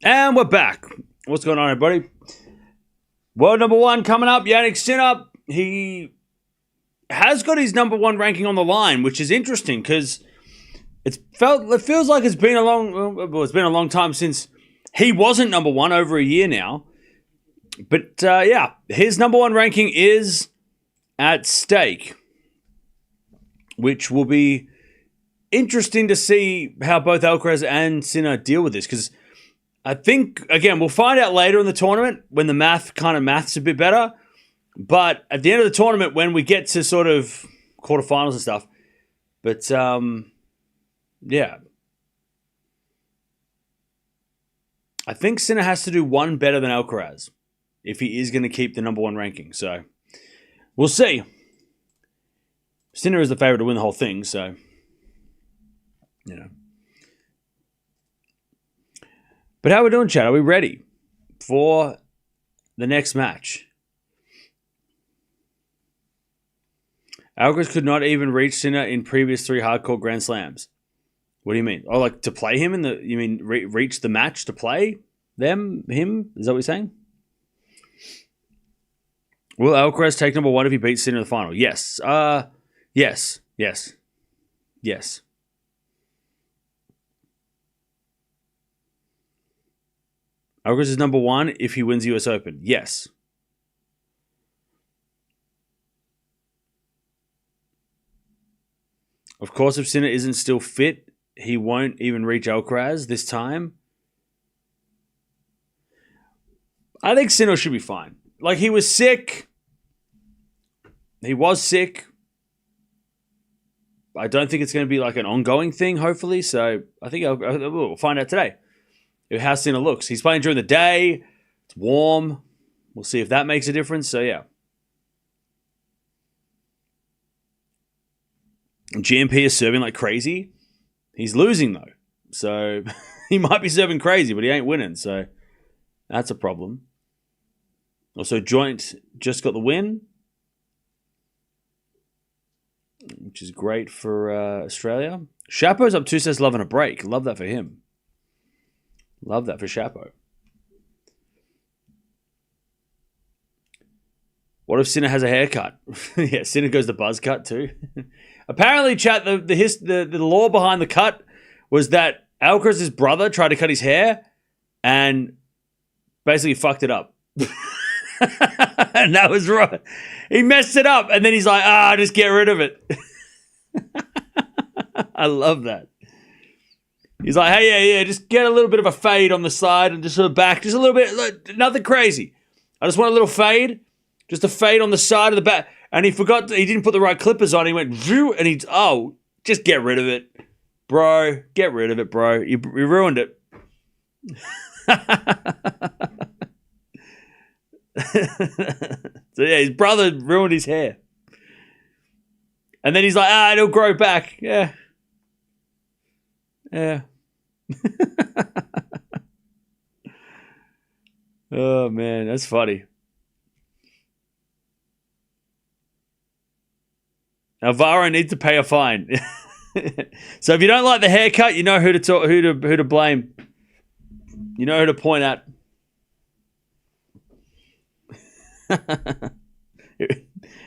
And we're back. What's going on, everybody? World number one coming up, Jannik Sinner. He has got his number one ranking on the line, which is interesting because it feels like it's been a long time since he wasn't number one, over a year now. But yeah, his number one ranking is at stake, which will be interesting to see how both Alcaraz and Sinner deal with this, because I think, again, we'll find out later in the tournament when the math's a bit better. But at the end of the tournament, when we get to sort of quarterfinals and stuff. But, yeah. I think Sinner has to do one better than Alcaraz if he is going to keep the number one ranking. So, we'll see. Sinner is the favorite to win the whole thing, so, you know. But how are we doing, Chad? Are we ready for the next match? Alcaraz could not even reach Sinner in previous 3 hardcore Grand Slams. What do you mean? Oh, like to play him in the... You mean reach the match to play him? Is that what you're saying? Will Alcaraz take number one if he beats Sinner in the final? Yes. Yes. Alcaraz is number one if he wins the US Open. Yes. Of course, if Sinner isn't still fit, he won't even reach Alcaraz this time. I think Sinner should be fine. Like, he was sick. He was sick. I don't think it's going to be like an ongoing thing, hopefully. So I think we'll find out today how Sinner looks. He's playing during the day. It's warm. We'll see if that makes a difference. So, yeah. GMP is serving like crazy. He's losing, though. So, he might be serving crazy, but he ain't winning. So, that's a problem. Also, Joint just got the win, which is great for Australia. Shapo's up 2 sets, loving a break. Love that for him. Love that for Chapo. What if Sinner has a haircut? Yeah, Sinner goes the buzz cut too. Apparently, chat, the law behind the cut was that Alcaraz's brother tried to cut his hair and basically fucked it up. And that was right. He messed it up and then he's like, just get rid of it. I love that. He's like, hey, yeah, just get a little bit of a fade on the side and just the back. Just a little bit, nothing crazy. I just want a little fade. Just a fade on the side of the back. And he didn't put the right clippers on. He went, View, and just get rid of it. Bro, get rid of it, bro. You ruined it. So, yeah, his brother ruined his hair. And then he's like, it'll grow back. Yeah. Oh, man, that's funny. Alvaro needs to pay a fine. So if you don't like the haircut, you know who to blame. You know who to point at.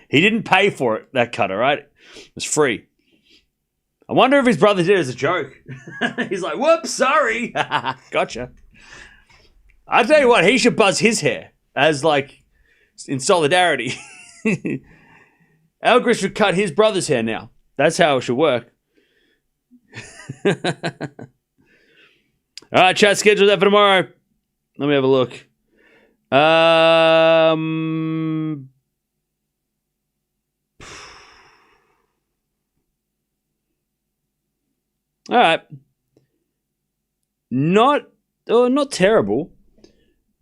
He didn't pay for it, that cut, all right? It was free. I wonder if his brother did it as a joke. He's like, whoops, sorry. Gotcha. I tell you what, he should buzz his hair as like in solidarity. Alcaraz should cut his brother's hair now. That's how it should work. All right, chat, schedule that for tomorrow. Let me have a look. All right. Not terrible.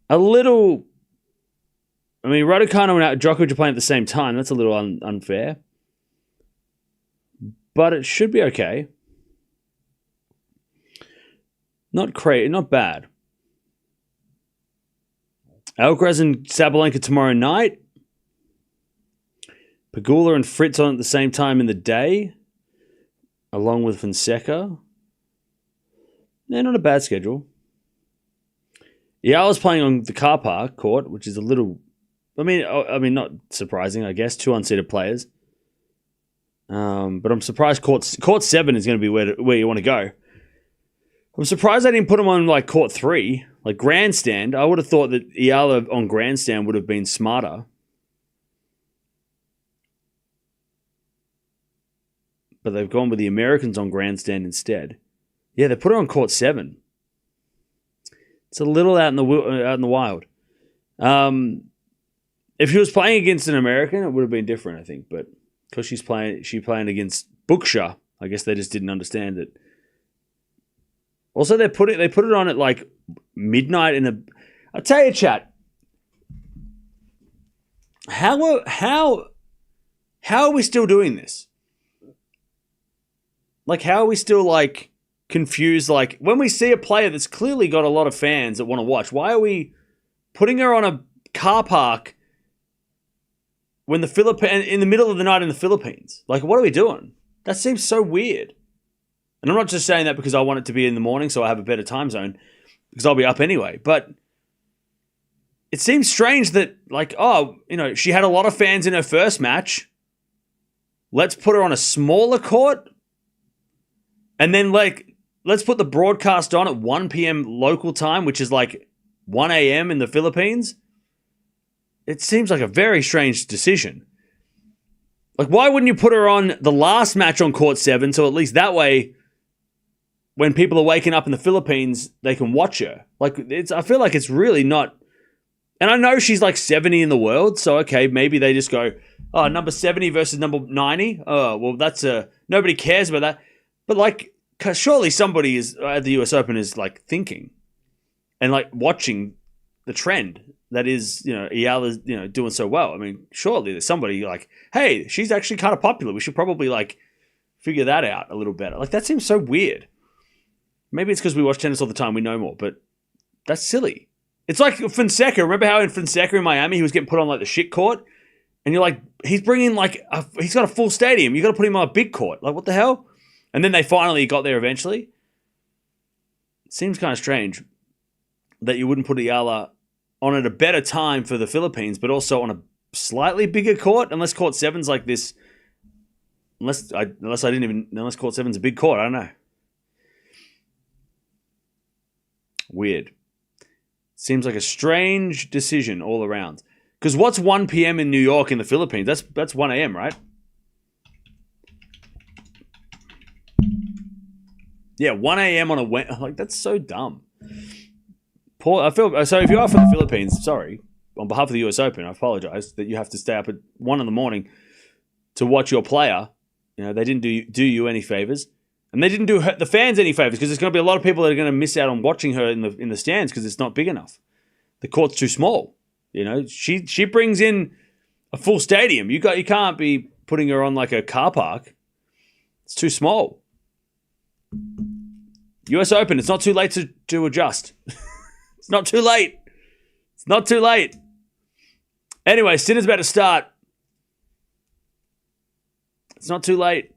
A little... I mean, Raducanu and Djokovic are playing at the same time. That's a little unfair. But it should be okay. Not bad. Alcaraz and Sabalenka tomorrow night. Pegula and Fritz on at the same time in the day, along with Fonseca. Yeah, not a bad schedule. Eala's playing on the car park court, which is a little... I mean, not surprising, I guess. 2 unseeded players. But I'm surprised court 7 is going to be where you want to go. I'm surprised they didn't put him on like court 3, like grandstand. I would have thought that Eala on grandstand would have been smarter. But they've gone with the Americans on grandstand instead. Yeah, they put her on court 7. It's a little out in the wild. If she was playing against an American, it would have been different, I think. But because she's playing against Buksha, I guess they just didn't understand it. Also, they put it on at like midnight in the. I'll tell you, chat. How are we still doing this? Like, how are we still like confused? Like, when we see a player that's clearly got a lot of fans that want to watch, why are we putting her on a car park when in the middle of the night in the Philippines? Like, what are we doing? That seems so weird. And I'm not just saying that because I want it to be in the morning so I have a better time zone, because I'll be up anyway. But it seems strange that, like, she had a lot of fans in her first match. Let's put her on a smaller court. And then, like, let's put the broadcast on at 1 p.m. local time, which is like 1 a.m. in the Philippines. It seems like a very strange decision. Like, why wouldn't you put her on the last match on court 7 so at least that way, when people are waking up in the Philippines, they can watch her? Like, I feel like it's really not... And I know she's like 70 in the world, so okay, maybe they just go, oh, number 70 versus number 90? Oh, well, that's nobody cares about that. But, like, surely somebody is at the US Open is, like, thinking and, like, watching the trend that is, Eala's, doing so well. I mean, surely there's somebody like, hey, she's actually kind of popular. We should probably, like, figure that out a little better. Like, that seems so weird. Maybe it's because we watch tennis all the time. We know more, but that's silly. It's like Fonseca. Remember how in Fonseca in Miami, he was getting put on, like, the shit court? And you're like, he's bringing, like, he's got a full stadium. You got to put him on a big court. Like, what the hell? And then they finally got there eventually. It seems kind of strange that you wouldn't put Eala on at a better time for the Philippines, but also on a slightly bigger court, unless court 7's like this. Unless court 7's a big court, I don't know. Weird. Seems like a strange decision all around. Because what's 1 p.m. in New York in the Philippines? That's 1 a.m., right? Yeah, 1 a.m. on a Wednesday. Like, that's so dumb. I feel so. If you are from the Philippines, sorry, on behalf of the US Open, I apologize that you have to stay up at 1 a.m. to watch your player. They didn't do you any favors, and they didn't do the fans any favors, because there's going to be a lot of people that are going to miss out on watching her in the stands because it's not big enough. The court's too small. She brings in a full stadium. You can't be putting her on like a car park. It's too small. US Open, it's not too late to adjust. It's not too late. It's not too late. Anyway, Sinner's about to start. It's not too late.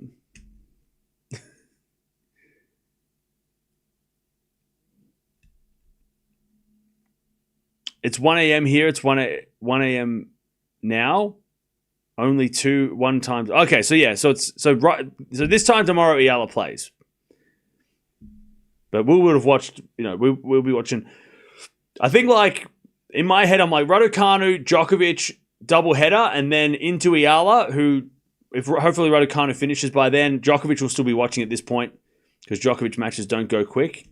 It's 1 a.m. here. It's 1 a.m. now. Only 1 time. Okay, so yeah, so this time tomorrow Eala plays. But we would have watched, we'll be watching. I think, like, in my head, I'm like, Raducanu, Djokovic, double header, and then into Eala, who, if hopefully Raducanu finishes by then, Djokovic will still be watching at this point, because Djokovic matches don't go quick.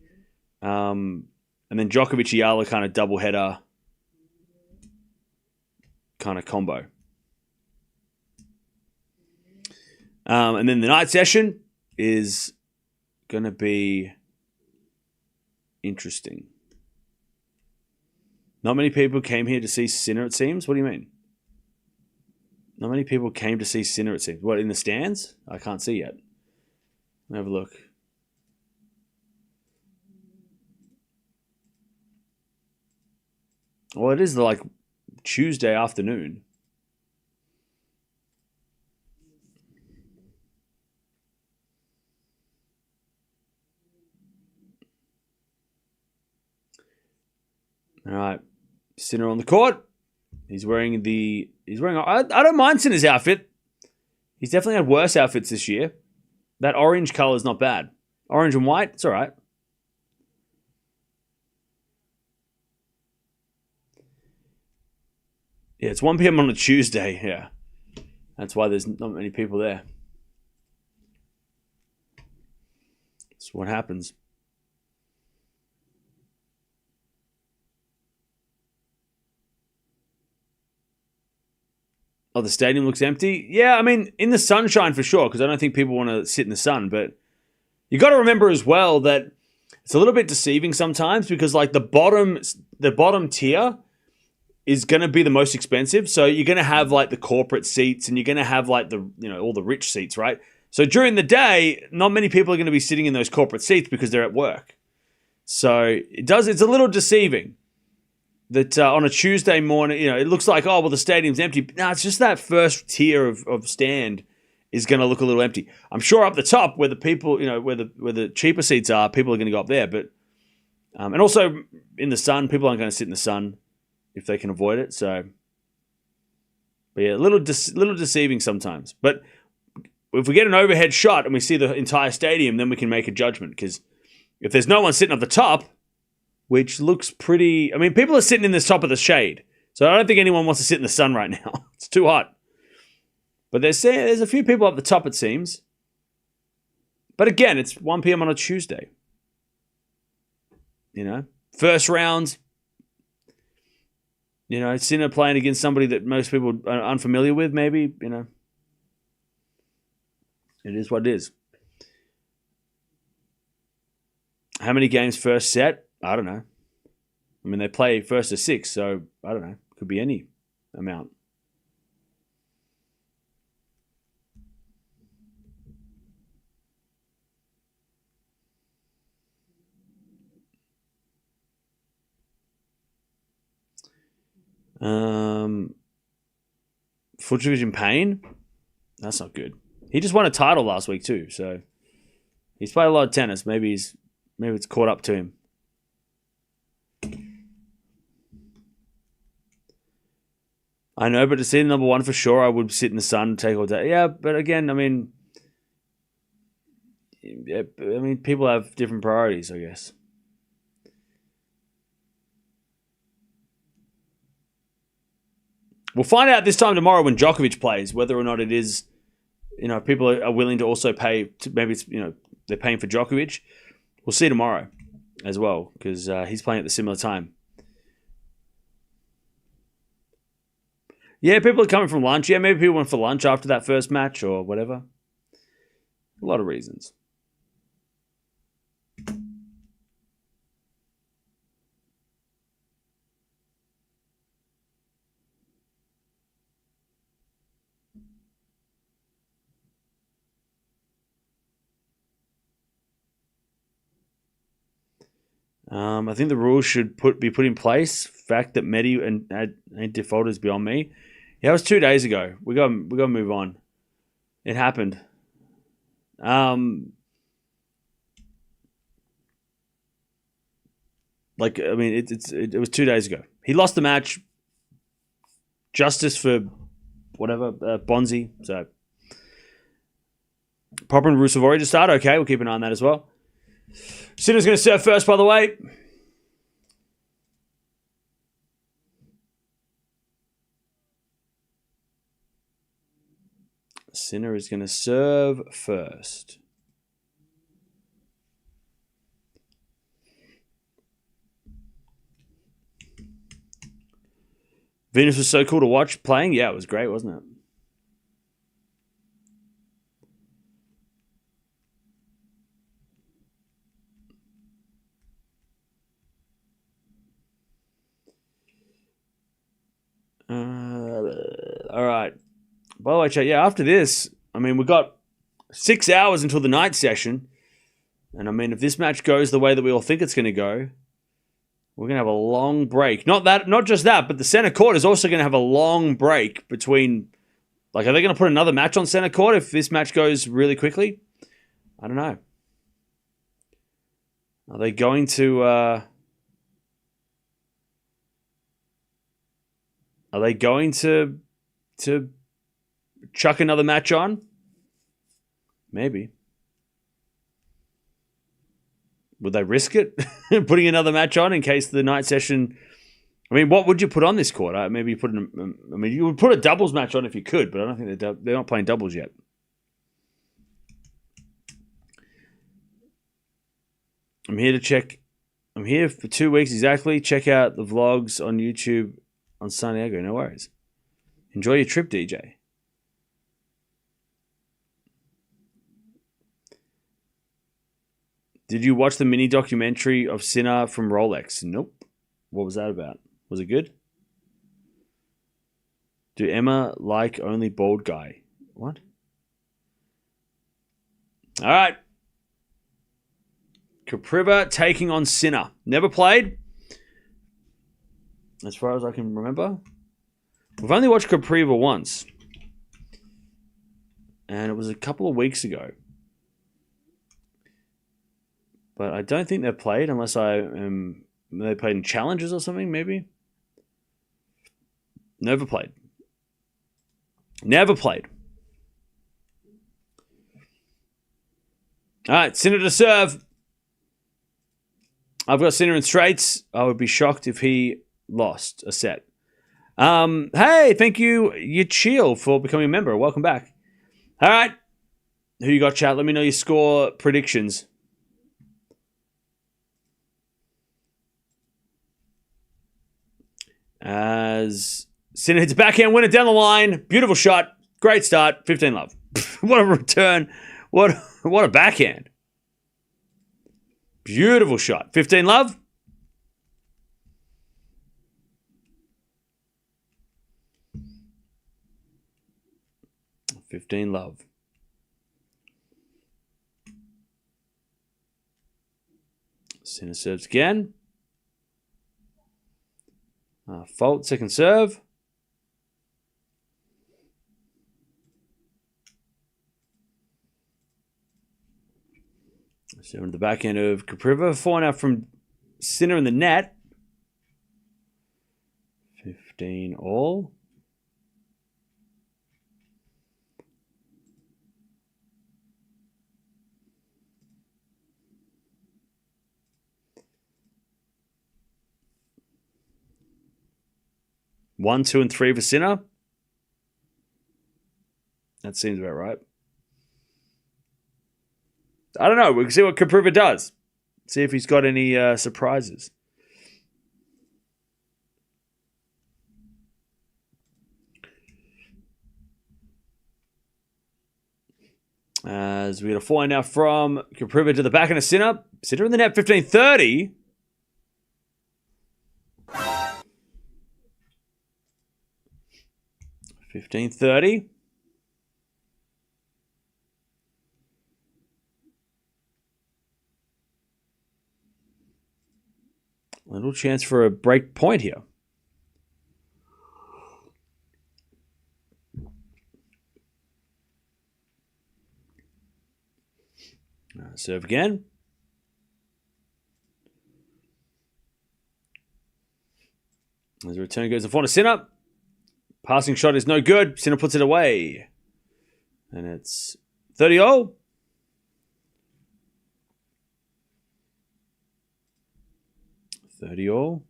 And then Djokovic, Eala kind of double header kind of combo. And then the night session is going to be interesting. Not many people came here to see Sinner, it seems. What do you mean? Not many people came to see Sinner, it seems. What, in the stands? I can't see yet. Let me have a look. Well, it is like Tuesday afternoon. All right. Sinner on the court. I don't mind Sinner's outfit. He's definitely had worse outfits this year. That orange color is not bad. Orange and white, it's all right. Yeah, it's 1 p.m. on a Tuesday. Yeah. That's why there's not many people there. That's what happens. Oh, the stadium looks empty? Yeah, I mean, in the sunshine for sure, because I don't think people want to sit in the sun. But you got to remember as well that it's a little bit deceiving sometimes because, like, the bottom tier is going to be the most expensive. So you're going to have, like, the corporate seats and you're going to have, like, all the rich seats, right? So during the day, not many people are going to be sitting in those corporate seats because they're at work. So it's a little deceiving. That on a Tuesday morning, it looks like, oh, well, the stadium's empty. No, it's just that first tier of stand is going to look a little empty. I'm sure up the top where the people, where the cheaper seats are, people are going to go up there. But and also in the sun, people aren't going to sit in the sun if they can avoid it. So, but yeah, a little deceiving sometimes. But if we get an overhead shot and we see the entire stadium, then we can make a judgment. Because if there's no one sitting up the top, which looks pretty... I mean, people are sitting in the top of the shade. So I don't think anyone wants to sit in the sun right now. It's too hot. But there's a few people up the top, it seems. But again, it's 1 p.m. on a Tuesday. First round. Sinner playing against somebody that most people are unfamiliar with, maybe. It is what it is. How many games first set? I don't know. I mean, they play first to 6, so I don't know. Could be any amount. Fucsovic in pain? That's not good. He just won a title last week too, so he's played a lot of tennis. Maybe it's caught up to him. I know, but to see the number one for sure, I would sit in the sun and take all day. Yeah, but again, I mean, people have different priorities, I guess. We'll find out this time tomorrow when Djokovic plays whether or not it is, people are willing to also pay. Maybe it's they're paying for Djokovic. We'll see tomorrow as well because he's playing at the similar time. Yeah, people are coming from lunch. Yeah, maybe people went for lunch after that first match or whatever. A lot of reasons. I think the rules should be put in place. Fact that Medi and default is beyond me. Yeah, it was 2 days ago. We got to move on. It happened. It was 2 days ago. He lost the match. Justice for whatever Bonzi. So Popper and Rusevori to start. Okay, we'll keep an eye on that as well. Sinner's going to serve first, by the way. Sinner is going to serve first. Venus was so cool to watch playing. Yeah, it was great, wasn't it? All right. By the way, chat, yeah, after this, we got 6 hours until the night session. And if this match goes the way that we all think it's going to go, we're going to have a not just that, but the center court is also going to have a long break between, are they going to put another match on center court if this match goes really quickly? I don't know. Are they going to, Are they going to chuck another match on? Maybe. Would they risk it? Putting another match on in case the night session... I mean, what would you put on this court? Maybe you put you would put a doubles match on if you could, but I don't think they're not playing doubles yet. I'm here to check. I'm here for 2 weeks exactly. Check out the vlogs on YouTube on San Diego. No worries. Enjoy your trip, DJ. Did you watch the mini documentary of Sinner from Rolex? Nope. What was that about? Was it good? Do Emma like only bald guy? What? All right. Kopriva taking on Sinner. Never played. As far as I can remember. We've only watched Kopriva once. And it was a couple of weeks ago. But I don't think they've played unless they played in challenges or something, maybe. Never played. Never played. All right, Sinner to serve. I've got Sinner in straights. I would be shocked if he lost a set. Hey, thank you, Yachil, for becoming a member. Welcome back. All right. Who you got, chat? Let me know your score predictions. As Sinner hits a backhand winner down the line. Beautiful shot. Great start. 15 love. What a return. What a backhand. Beautiful shot. 15 love. $15 love. Sinner serves again. Fault, second serve. So into the back end of Kopriva. 4 now from Sinner in the net. 15 all. One, 2, and 3 for Sinner. That seems about right. I don't know. We can see what Kopriva does. See if he's got any surprises. As we got a 4 now from Kopriva to the back end of Sinner. Sinner in the net, 15-30. $15.30. Little chance for a break point here. Serve again. As the return goes in front of Sinner. Passing shot is no good. Sinner puts it away. And it's 30-all. $30-all.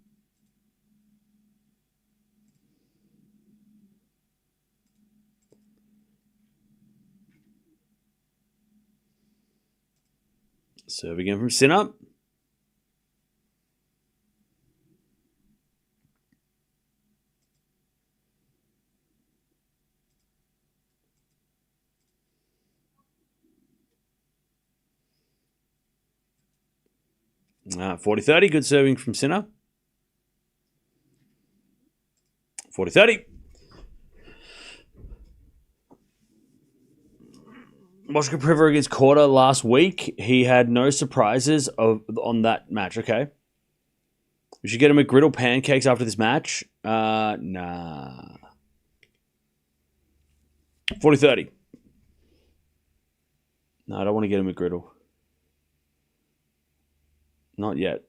Serve again from Sinner. Ah, 40-30, good serving from Sinner. 40-30. Watched Kopriva against Korda last week. He had no surprises on that match, okay? We should get him a griddle pancakes after this match. Nah. 40-30. No, I don't want to get him a griddle. Not yet.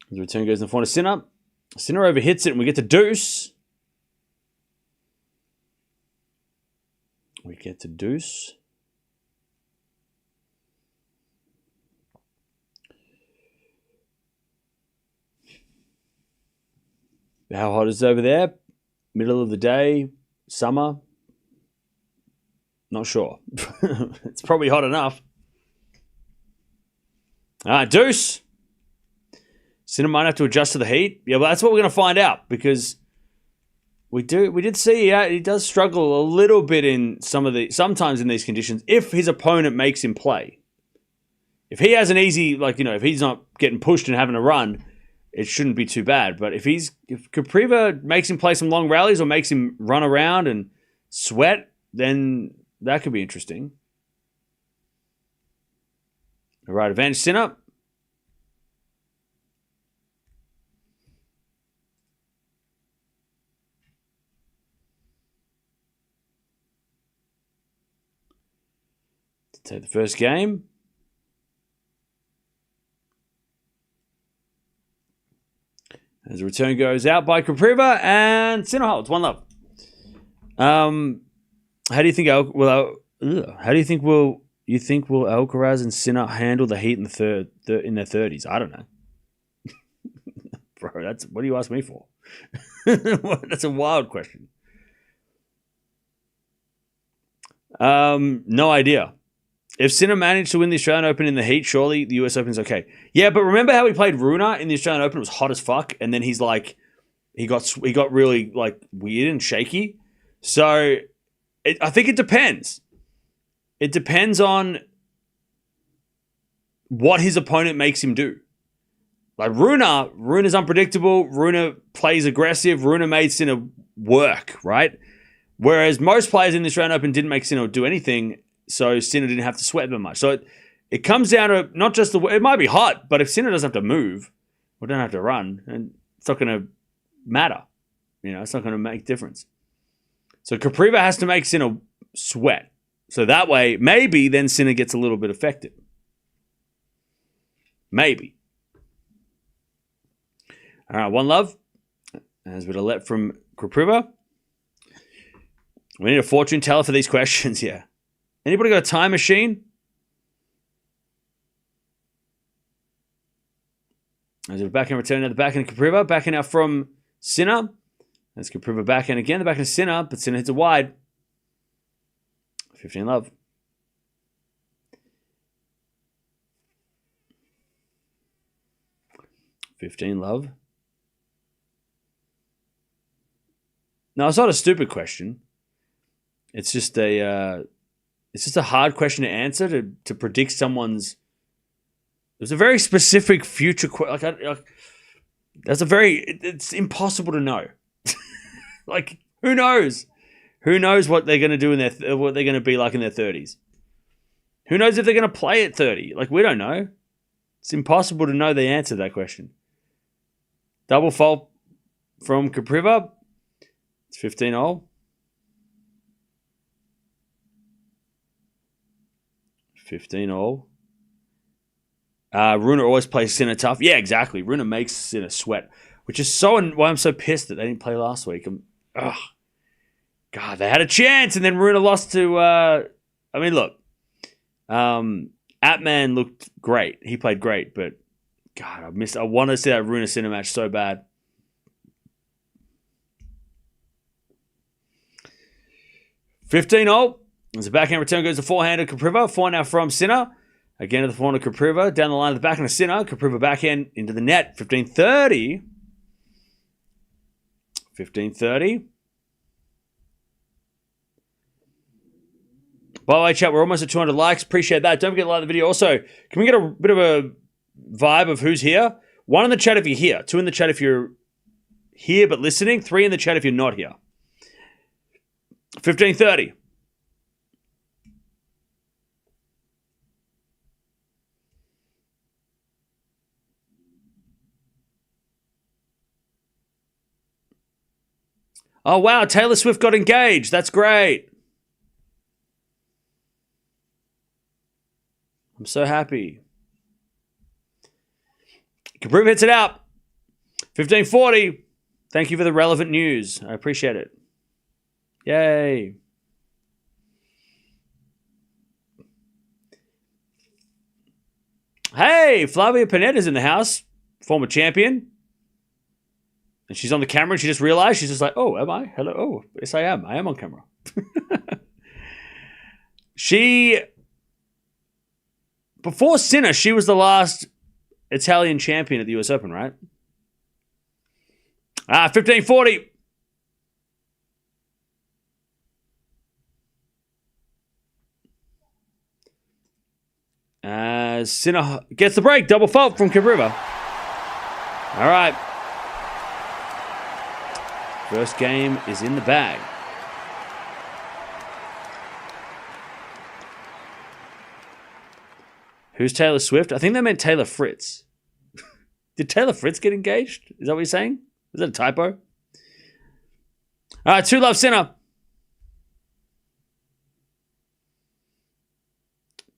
The return goes in the front of Sinner. Sinner overhits it and we get to deuce. We get to deuce. How hot is it over there? Middle of the day, summer? Not sure. It's probably hot enough. All right, deuce. Sinner might have to adjust to the heat. Yeah, well, that's what we're going to find out because we did see he does struggle a little bit in sometimes in these conditions if his opponent makes him play. If he has an easy, if he's not getting pushed and having a run, it shouldn't be too bad. But if Kopriva makes him play some long rallies or makes him run around and sweat, then that could be interesting. All right, advantage Sinner. Take the first game. As the return goes out by Kopriva and Sinner holds 1-love. How do you think will Alcaraz and Sinner handle the heat in in their 30s? I don't know. Bro, what do you ask me for? That's a wild question. No idea. If Sinner managed to win the Australian Open in the heat, surely the US Open's okay. Yeah, but remember how he played Runa in the Australian Open? It was hot as fuck, and then he got really weird and shaky. So I think it depends. It depends on what his opponent makes him do. Like Runa's unpredictable. Runa plays aggressive. Runa made Sinner work, right? Whereas most players in the Australian Open didn't make Sinner do anything. So Sinner didn't have to sweat that much. So it comes down to not just it might be hot, but if Sinner doesn't have to move or don't have to run, and it's not going to matter. It's not going to make difference. So Kopriva has to make Sinner sweat. So that way, maybe then Sinner gets a little bit affected. Maybe. All right, 1-love. As with a let from Kopriva. We need a fortune teller for these questions, yeah. Anybody got a time machine? As a backhand return at the backhand Kopriva. Backhand out from Sinner. That's Kopriva backhand again. The backhand Sinner, but Sinner hits it wide. 15-love. $15-love. No, it's not a stupid question. It's just a hard question to answer to predict someone's. There's a very specific future. It's impossible to know. Who knows? Who knows what they're going to do what they're going to be like in their 30s? Who knows if they're going to play at 30? We don't know. It's impossible to know the answer to that question. Double fault from Kopriva. It's 15-all. 15-all. Runa always plays Sinner tough. Yeah, exactly. Runa makes Sinner sweat, which is why I'm so pissed that they didn't play last week. God, they had a chance, and then Runa lost to. Look, Atman looked great. He played great, but God, I wanted to see that Runa Sinner match so bad. $15-all. As the backhand return goes to forehand of Kopriva. Forehand now from Sinner. Again to the forehand of Kopriva. Down the line of the backhand of Sinner. Kopriva backhand into the net. 15-30. 15-30. By the way, chat, we're almost at 200 likes. Appreciate that. Don't forget to like the video. Also, can we get a bit of a vibe of who's here? 1 in the chat if you're here. 2 in the chat if you're here but listening. 3 in the chat if you're not here. 15-30. Oh, wow. Taylor Swift got engaged. That's great. I'm so happy. Kopriva hits it out. 15-40. Thank you for the relevant news. I appreciate it. Yay. Hey, Flavia Panetta's in the house, former champion. And she's on the camera and she just realized, she's just like, oh, am I? Hello? Oh, yes, I am. I am on camera. Before Sinner, she was the last Italian champion at the US Open, right? 1540. Sinner gets the break. Double fault from Kopriva. All right. First game is in the bag. Who's Taylor Swift? I think they meant Taylor Fritz. Did Taylor Fritz get engaged? Is that what you're saying? Is that a typo? All right, 2-love Sinner.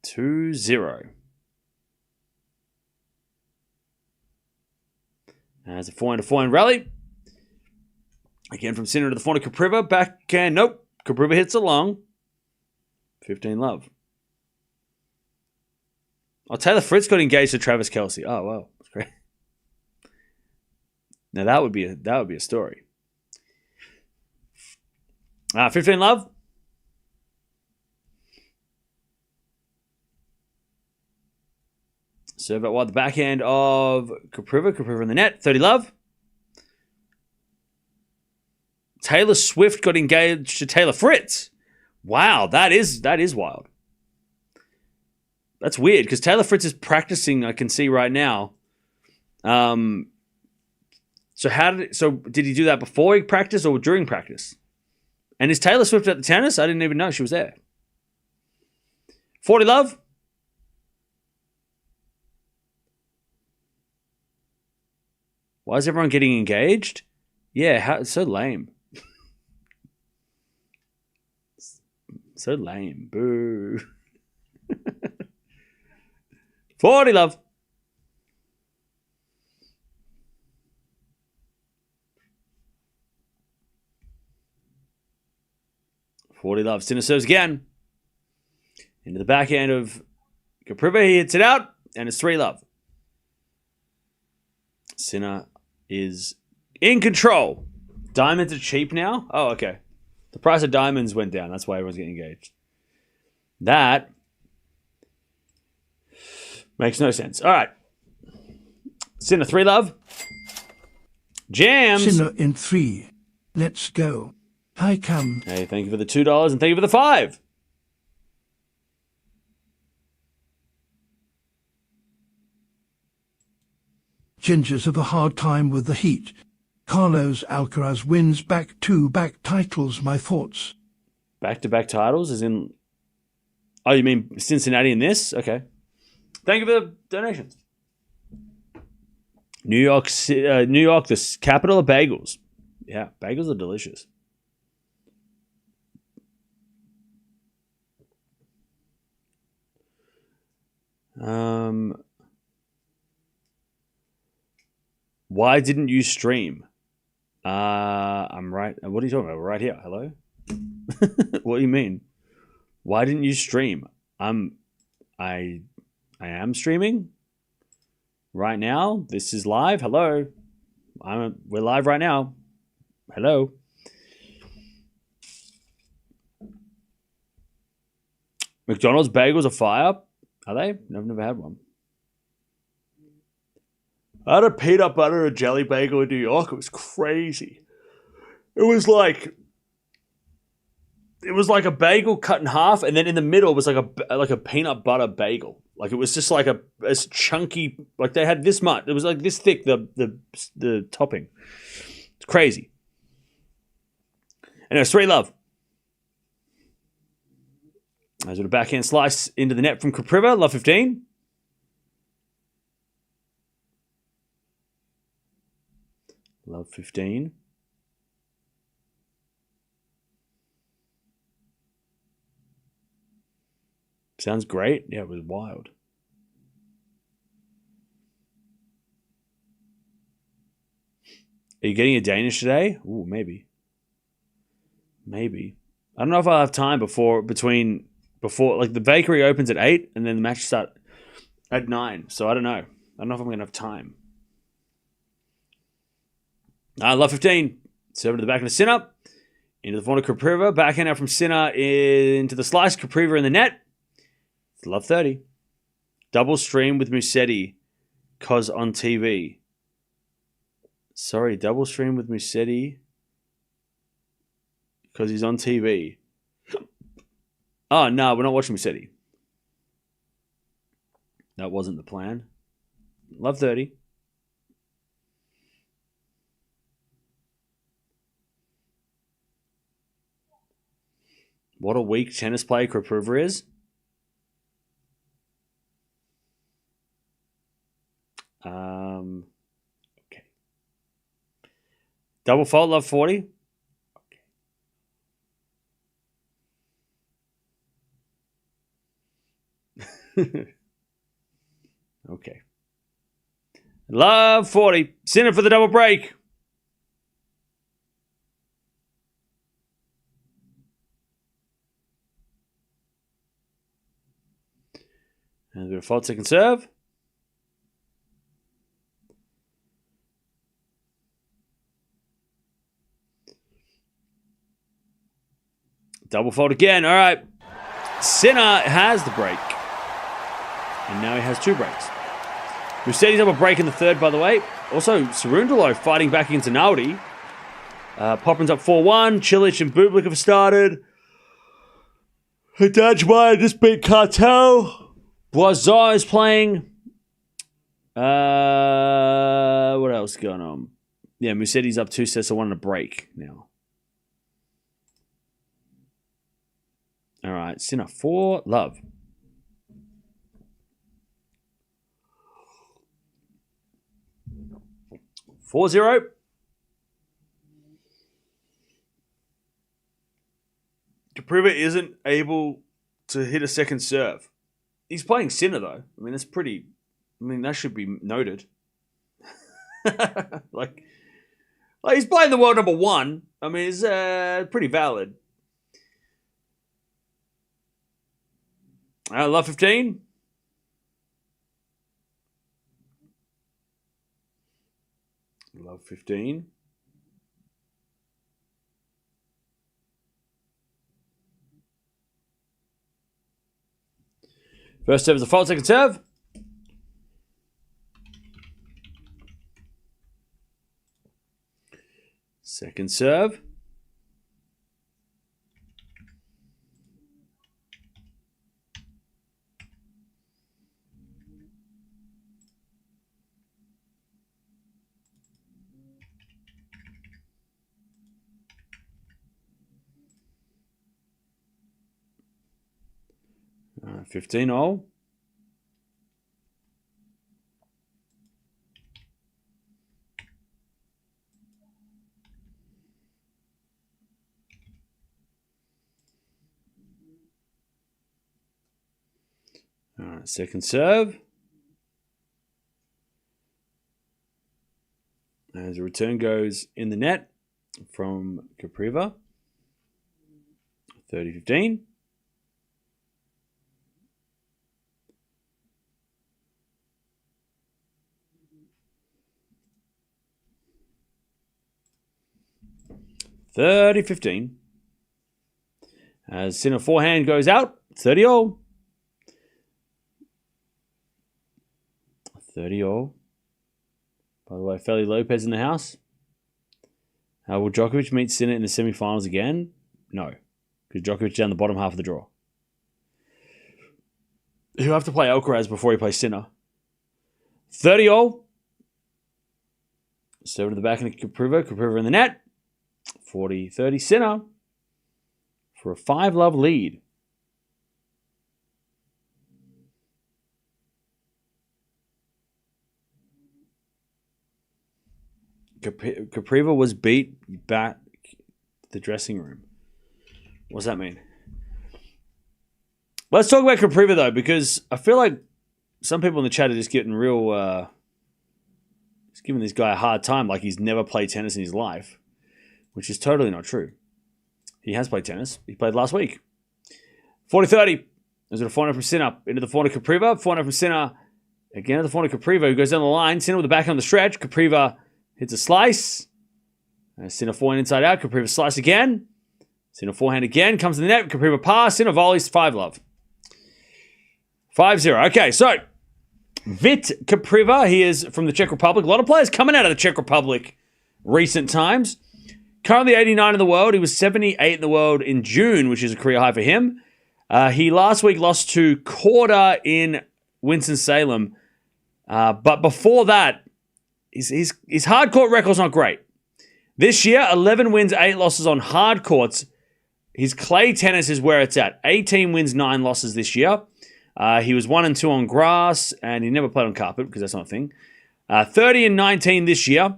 2-0. As a 4-4 rally. Again from Sinner to the forehand of Kopriva. Backhand. Nope. Kopriva hits along. 15-love. Oh, Taylor Fritz got engaged to Travis Kelce. Oh, wow. That's great. Now that would be a story. 15-love. Serve out wide the backhand of Kopriva. Kopriva in the net. 30-love. Taylor Swift got engaged to Taylor Fritz. Wow, that is wild. That's weird because Taylor Fritz is practicing. I can see right now. So did he do that before he practiced or during practice? And is Taylor Swift at the tennis? I didn't even know she was there. 40-love. Why is everyone getting engaged? Yeah, it's so lame. So lame. Boo. 40-love. Sinner serves again. Into the backhand of Kopriva. He hits it out, and it's 3-love. Sinner is in control. Diamonds are cheap now? Oh, okay. The price of diamonds went down. That's why everyone's getting engaged. That makes no sense. All right. Sinner, 3-love. Jams. Sinner in 3. Let's go. I come. Hey, thank you for the $2 and thank you for the 5. Gingers have a hard time with the heat. Carlos Alcaraz wins back-to-back titles. My thoughts. Back-to-back titles as in... Oh, you mean Cincinnati in this? Okay. Thank you for the donations. New York, the capital of bagels. Yeah, bagels are delicious. Why didn't you stream? I'm right. What are you talking about? Right here. Hello? What do you mean? Why didn't you stream? I am streaming right now. This is live. Hello. We're live right now. Hello. McDonald's bagels are fire. Are they? I've never had one. I had a peanut butter and jelly bagel in New York. It was crazy. It was like a bagel cut in half, and then in the middle was like a peanut butter bagel. Like it was just like a chunky. Like they had this much. It was like this thick. The topping. It's crazy. And it was 3-love. As with a backhand slice into the net from Kopriva. Love 15. Love 15. Sounds great. Yeah, it was wild. Are you getting a Danish today? Ooh, maybe. Maybe. I don't know if I'll have time before like the bakery opens at 8 and then the match starts. at 9. So I don't know. I don't know if I'm going to have time. Love 15. Serve to the back of the Sinner. Into the front of Kopriva. Backhand out from Sinner into the slice. Kopriva in the net. It's love 30. Double stream with Musetti. Cause on TV. Sorry, double stream with Musetti. Because he's on TV. Oh, no, we're not watching Musetti. That wasn't the plan. Love 30. What a weak tennis player Kopriva is. Okay. Double fault, love 40. Okay. Okay. Love 40. Sinner for the double break. And a bit of fault second serve. Double fault again. All right. Sinner has the break. And now he has 2 breaks. Musetti's up a break in the third, by the way. Also, Cerundolo fighting back against Rinaldi. Poppen's up 4-1. Cilic and Bublik have started. Hidajmaya just beat Cartel. Boisot is playing. What else is going on? Yeah, Musetti's up 2 sets to 1 and a break now. All right, Sinner 4, love. Four 0. Kopriva isn't able to hit a second serve. He's playing Sinner though. I mean, that's pretty. I mean, that should be noted. like he's playing the world number 1. I mean, it's pretty valid. Love 15. Love 15. First serve is a fault, second serve. Second serve. All right, 15 all. All right, second serve. As a return goes in the net from Kopriva. 30-15. As Sinner forehand goes out, 30 all. 30 all. By the way, Feli Lopez in the house. Will Djokovic meet Sinner in the semi-finals again? No, because Djokovic is down the bottom half of the draw. He'll have to play Alcaraz before he plays Sinner. 30 all. Serve to the back of Kopriva. Kopriva in the net. 40-30 Sinner for a 5-love lead. Kopriva was beat back the dressing room. What does that mean? Let's talk about Kopriva though, because I feel like some people in the chat are just getting real, just giving this guy a hard time, like he's never played tennis in his life, which is totally not true. He has played tennis. He played last week. 40-30. There's a 4-0 from Sinner into the 4-0 Kopriva. 4-0 from Sinner Again at the forehand of Kopriva, who goes down the line. Sinner with the backhand on the stretch. Kopriva hits a slice. Sinner forehand inside out. Kopriva slice again. Sinner forehand again. Comes to the net. Kopriva pass. Sinner volleys. 5-love. 5-0. Okay, so Vit Kopriva, he is from the Czech Republic. A lot of players coming out of the Czech Republic recent times. Currently 89 in the world. He was 78 in the world in June, which is a career high for him. He last week lost to Korda in Winston-Salem. But before that, his hard court record's not great. This year, 11 wins, 8 losses on hard courts. His clay tennis is where it's at. 18 wins, 9 losses this year. He was 1-2 on grass, and he never played on carpet because that's not a thing. 30-19 this year.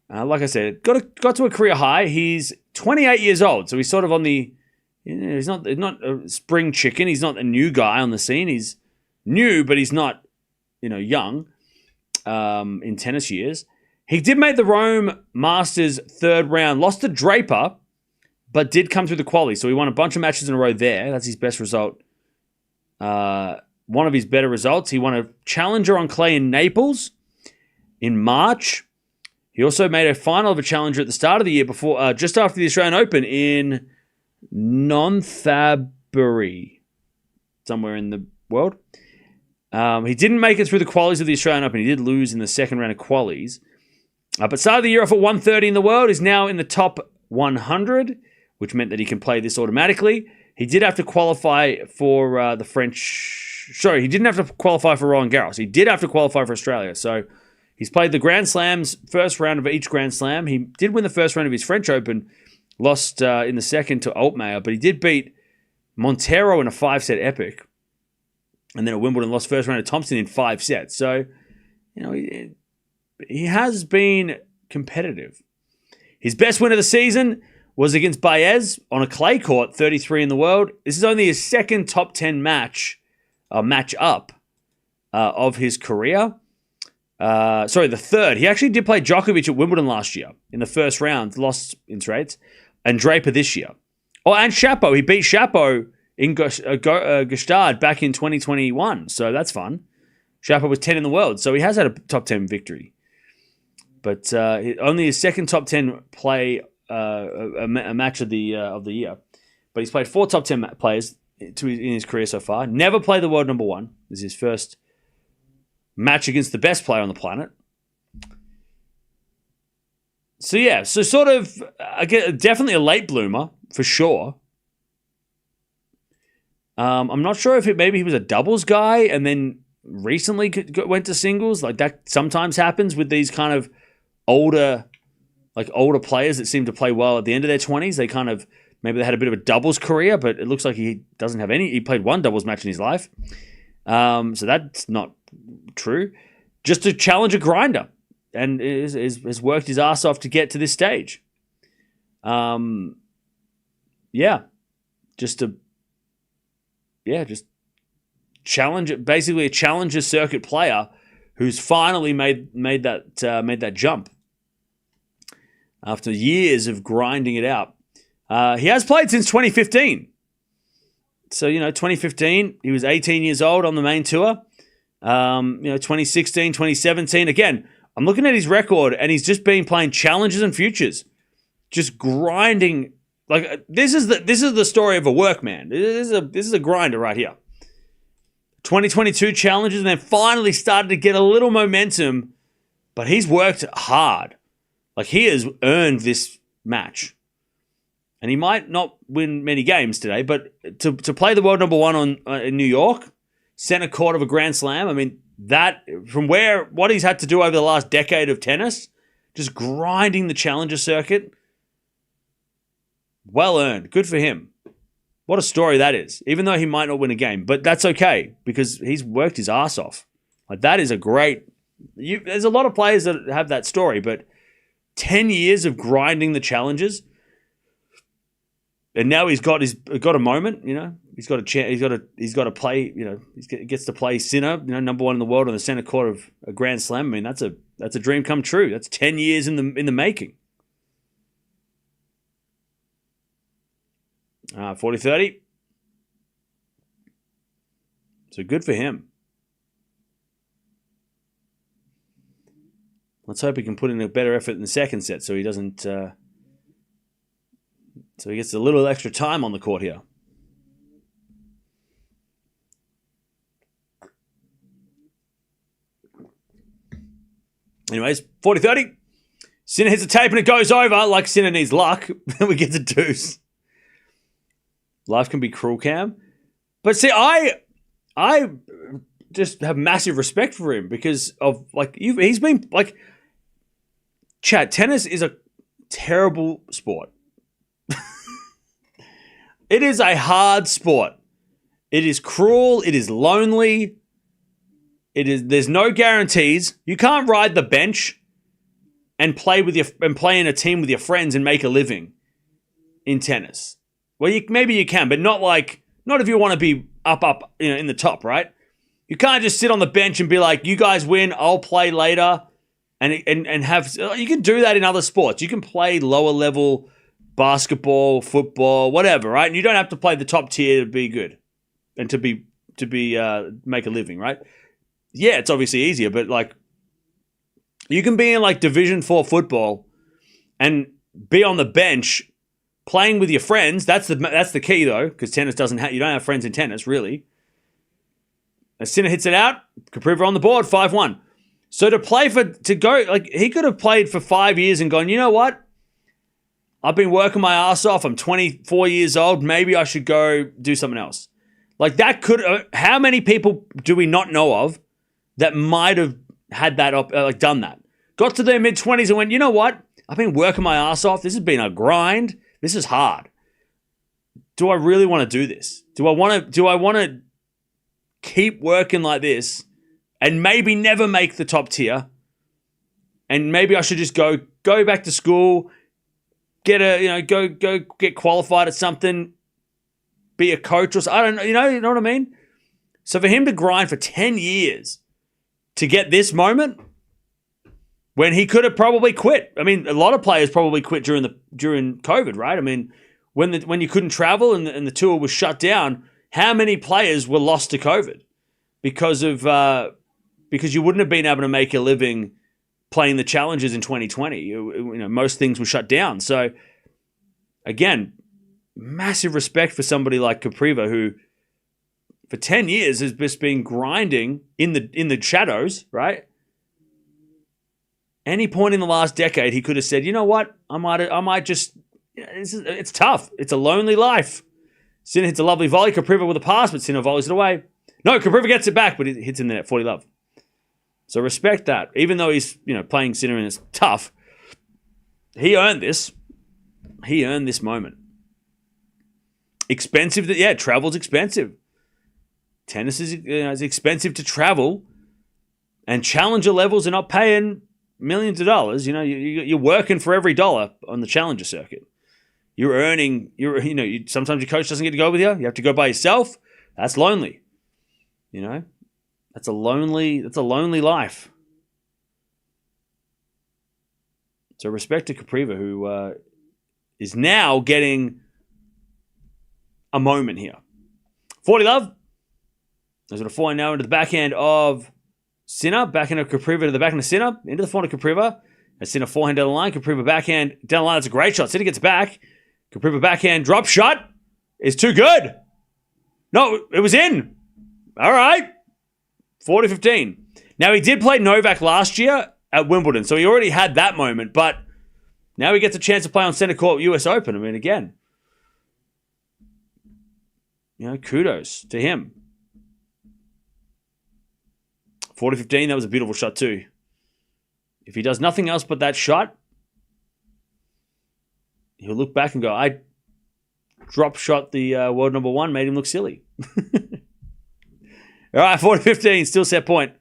Like I said, got to a career high. He's 28 years old, so he's sort of on the... he's not a spring chicken. He's not a new guy on the scene. He's new, but he's not, young in tennis years. He did make the Rome Masters third round. Lost to Draper, but did come through the quali. So he won a bunch of matches in a row there. That's his best result. One of his better results. He won a challenger on clay in Naples in March. He also made a final of a challenger at the start of the year before, just after the Australian Open in Nonthaburi, somewhere in the world. He didn't make it through the qualies of the Australian Open. He did lose in the second round of qualies. But started the year off at 130 in the world. Is now in the top 100, which meant that he can play this automatically. He did have to qualify for the French... Sorry, he didn't have to qualify for Roland Garros. He did have to qualify for Australia. So he's played the Grand Slams, first round of each Grand Slam. He did win the first round of his French Open, lost in the second to Altmaier, but he did beat Montero in a 5-set epic. And then at Wimbledon, lost first round of Thompson in 5 sets. So, he has been competitive. His best win of the season was against Baez on a clay court, 33 in the world. This is only his second top 10 match up of his career. The third. He actually did play Djokovic at Wimbledon last year in the first round, lost in straights, and Draper this year. Oh, and Chapo. He beat Chapo in Gstaad back in 2021, so that's fun. Chapo was 10 in the world, so he has had a top 10 victory. But only his second top 10 play a match of the year. But he's played 4 top 10 players in his career so far. Never played the world number 1. This is his first match against the best player on the planet. So yeah, sort of definitely a late bloomer for sure. I'm not sure if maybe he was a doubles guy and then recently went to singles. Like that sometimes happens with these kind of older players that seem to play well at the end of their 20s. They kind of, maybe they had a bit of a doubles career, but it looks like he doesn't have any. He played 1 doubles match in his life. So that's not true. Just a challenger grinder and has worked his ass off to get to this stage. Just challenge, basically a challenger circuit player who's finally made that jump after years of grinding it out. He has played since 2015. So, 2015, he was 18 years old on the main tour. 2016, 2017. Again, I'm looking at his record and he's just been playing challenges and futures. Just grinding. Like this is the story of a workman. This is a grinder right here. 2022 challenges and then finally started to get a little momentum, but he's worked hard. Like he has earned this match. And he might not win many games today, but to play the world number 1 in New York, center court of a Grand Slam, I mean, that from what he's had to do over the last decade of tennis, just grinding the challenger circuit, well earned. Good for him. What a story that is. Even though he might not win a game, but that's okay because he's worked his ass off. Like that is a great. There's a lot of players that have that story, but 10 years of grinding the challenges. And now he's got a moment, He's got a chance. He's got to play. He gets to play Sinner, number 1 in the world on the center court of a Grand Slam. I mean, that's a dream come true. That's 10 years in the making. 40-30. So good for him. Let's hope he can put in a better effort in the second set so he doesn't... so he gets a little extra time on the court here. Anyways, 40-30. Sinner hits a tape and it goes over. Like Sinner needs luck. Then we get the deuce. Life can be cruel, Cam. But see, I just have massive respect for him because of, like, he's been, like... Chat, tennis is a terrible sport. It is a hard sport. It is cruel. It is lonely. There's no guarantees. You can't ride the bench and play in a team with your friends and make a living in tennis. Well, maybe you can, but not if you want to be up, in the top, right? You can't just sit on the bench and be like, you guys win, I'll play later, and have. You can do that in other sports. You can play lower level basketball, football, whatever, right? And you don't have to play the top tier to be good and to make a living, right? Yeah, it's obviously easier, but like you can be in like Division 4 football and be on the bench playing with your friends. That's the key though, because tennis you don't have friends in tennis really. As Sinner hits it out, Kopriva on the board, 5-1. So he could have played for 5 years and gone, you know what? I've been working my ass off. I'm 24 years old. Maybe I should go do something else. Like that how many people do we not know of that might have had that, done that? Got to their mid-20s and went, you know what? I've been working my ass off. This has been a grind. This is hard. Do I really want to do this? Do I want to keep working like this and maybe never make the top tier? And maybe I should just go back to school, go get qualified at something, be a coach or something. I don't know, you know what I mean? So for him to grind for 10 years to get this moment when he could have probably quit. I mean, a lot of players probably quit during COVID, right? I mean, when you couldn't travel and the tour was shut down, how many players were lost to COVID because you wouldn't have been able to make a living playing the challenges in 2020. Most things were shut down. So again, massive respect for somebody like Kopriva who for 10 years has just been grinding in the shadows, right? Any point in the last decade, he could have said, you know what? I might just, it's tough. It's a lonely life. Sinner hits a lovely volley. Kopriva with a pass, but Sinner volleys it away. No, Kopriva gets it back, but it hits in the net, 40-love. So respect that. Even though he's, playing Sinner and it's tough, he earned this. He earned this moment. Expensive. Travel's expensive. Tennis is expensive to travel, and challenger levels are not paying millions of dollars. You're working for every dollar on the challenger circuit. You're earning. Sometimes your coach doesn't get to go with you. You have to go by yourself. That's lonely. That's a lonely life. So respect to Kopriva, who is now getting a moment here. 40-love. There's a forehand now into the backhand of Sinner. Backhand of Kopriva to the backhand of Sinner. Into the forehand of Kopriva. As Sinner forehand down the line. Kopriva backhand down the line. That's a great shot. Sinner gets back. Kopriva backhand drop shot is too good. No, it was in. All right. 40-15. Now, he did play Novak last year at Wimbledon, so he already had that moment, but now he gets a chance to play on center court US Open. I mean, again, kudos to him. 40-15, that was a beautiful shot too. If he does nothing else but that shot, he'll look back and go, I drop shot the world number one, made him look silly. All right, 40-15, still set point.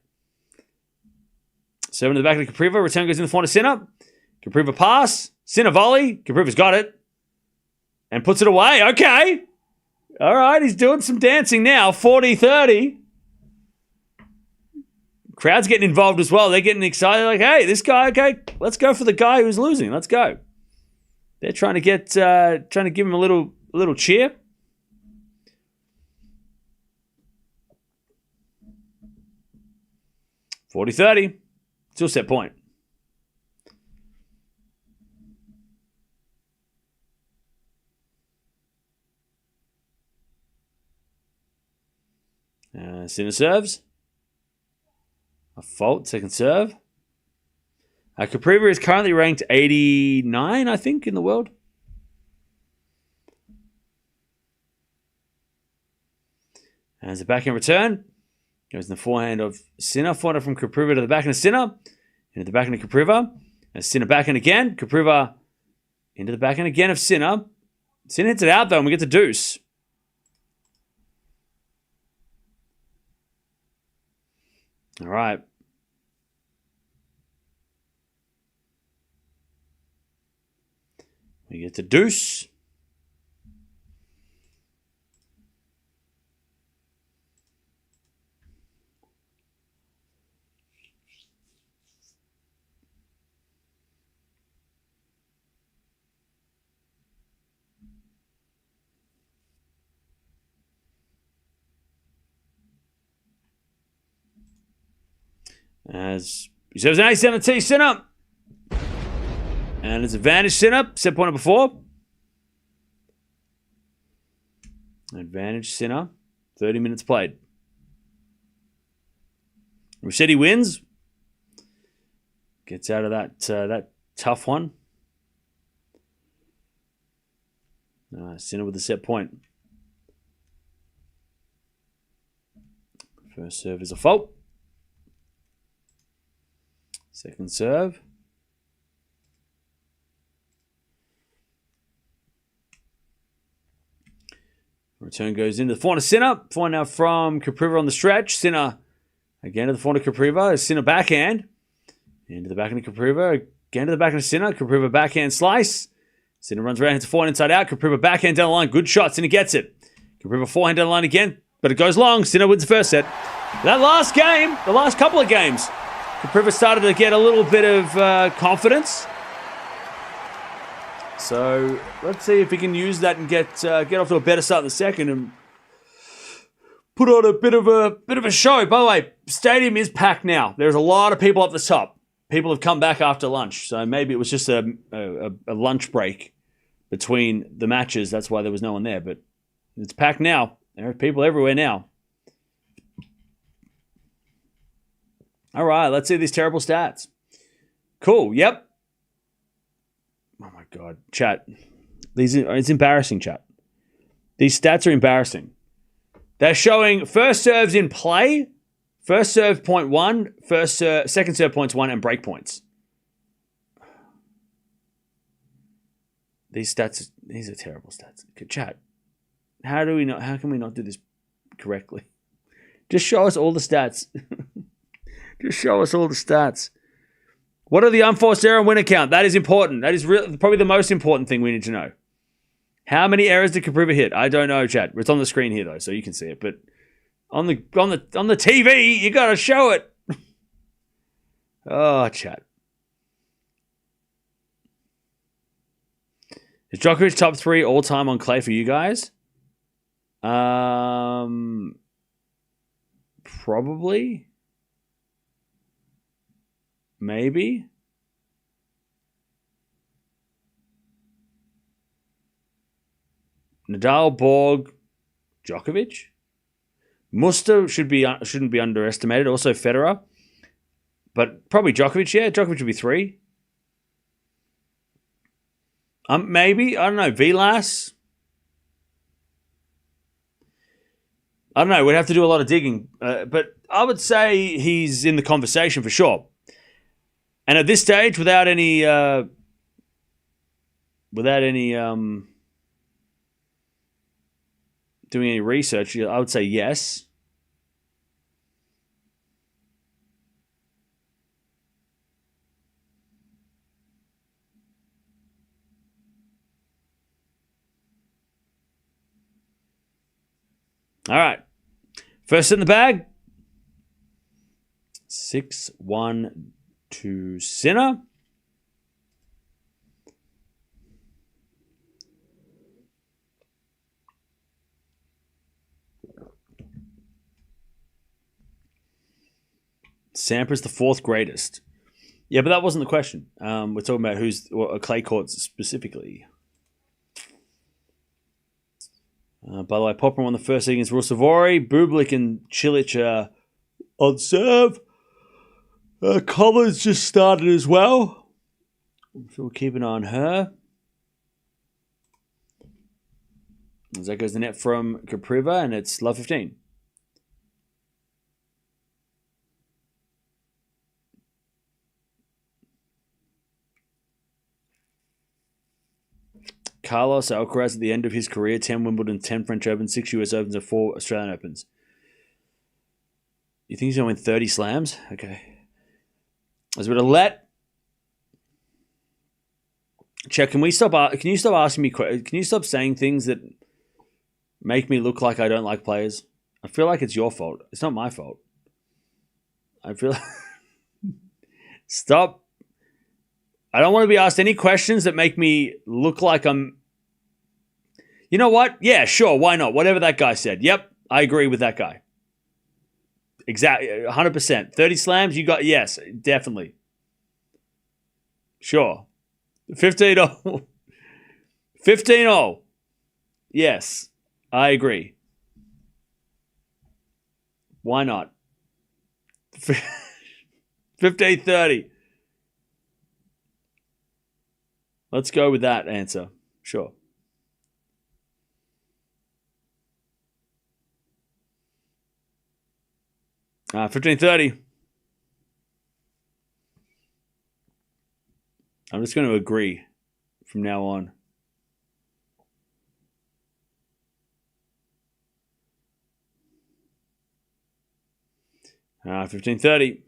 7 to the back of Kopriva. Return goes in the front of Sinner. Kopriva pass. Sinner volley. Kopriva's got it. And puts it away. Okay. All right, he's doing some dancing now. 40-30. Crowd's getting involved as well. They're getting excited. Like, hey, this guy, okay, let's go for the guy who's losing. Let's go. They're trying to give him a little cheer. $40-30. Still set point. Sinner serves. A fault, second serve. Kopriva is currently ranked 89, I think, in the world. As a backhand return. Goes in the forehand of Sinner. Forehand from Kopriva to the backhand of Sinner. Into the backhand of Kopriva. And Sinner backhand again. Kopriva into the backhand again of Sinner. Sinner hits it out, though, and we get the deuce. All right. We get the deuce. As he serves an ace down the tee, Sinner. And it's advantage Sinner. Set point number 4. Advantage Sinner. 30 minutes played. Rossetti wins. Gets out of that tough one. Sinner with the set point. First serve is a fault. Second serve. Return goes into the forehand of Sinner. Forehand now from Kopriva on the stretch. Sinner again to the forehand of Kopriva. Sinner backhand. Into the backhand of Kopriva. Again to the backhand of Sinner. Kopriva backhand slice. Sinner runs around, hits a forehand inside out. Kopriva backhand down the line. Good shot. Sinner gets it. Kopriva forehand down the line again. But it goes long. Sinner wins the first set. That last game, the last couple of games, Kopriva started to get a little bit of confidence. So let's see if he can use that and get off to a better start in the second and put on a bit of a show. By the way, stadium is packed now. There's a lot of people up the top. People have come back after lunch, so maybe it was just a lunch break between the matches. That's why there was no one there. But it's packed now. There are people everywhere now. All right, let's see these terrible stats. Cool. Yep. Oh my God, chat. It's embarrassing, chat. These stats are embarrassing. They're showing first serves in play, first serve 0.1, second serve points 1, and break points. These are terrible stats. Chat. How can we not do this correctly? Just show us all the stats. Just show us all the stats. What are the unforced error and win account? That is important. That is probably the most important thing we need to know. How many errors did Kopriva hit? I don't know, chat. It's on the screen here though, so you can see it. But on the TV, you gotta show it. Oh, chat. Is Djokovic top 3 all time on clay for you guys? Probably. Maybe. Nadal, Borg, Djokovic. Musta shouldn't be underestimated. Also Federer. But probably Djokovic, yeah. Djokovic would be 3. Maybe. I don't know. Vilas. I don't know. We'd have to do a lot of digging. But I would say he's in the conversation for sure. And at this stage, without any doing any research, I would say yes. All right. First in the bag. 6-1 to Sinner. Sampra's the 4th greatest. Yeah, but that wasn't the question. We're talking about who's clay courts specifically. By the way, Popper won the first against Rusevori. Bublik and Cilic on serve. Collins just started as well. So we'll keep an eye on her. As that goes the net from Kopriva, and it's love 15. Carlos Alcaraz at the end of his career, 10 Wimbledon, 10 French Opens, 6 US Opens, and 4 Australian Opens. You think he's going to win 30 slams? Okay. As we're to let... Check, can you stop asking me questions? Can you stop saying things that make me look like I don't like players? I feel like it's your fault. It's not my fault. I feel like... Stop. I don't want to be asked any questions that make me look like I'm... You know what? Yeah, sure. Why not? Whatever that guy said. Yep, I agree with that guy. Exactly. 100%. 30 slams, you got... Yes, definitely. Sure. 15-0. 15-0. Yes, I agree. Why not? 15-30. Let's go with that answer. Sure. $15.30. I'm just going to agree from now on. $15.30.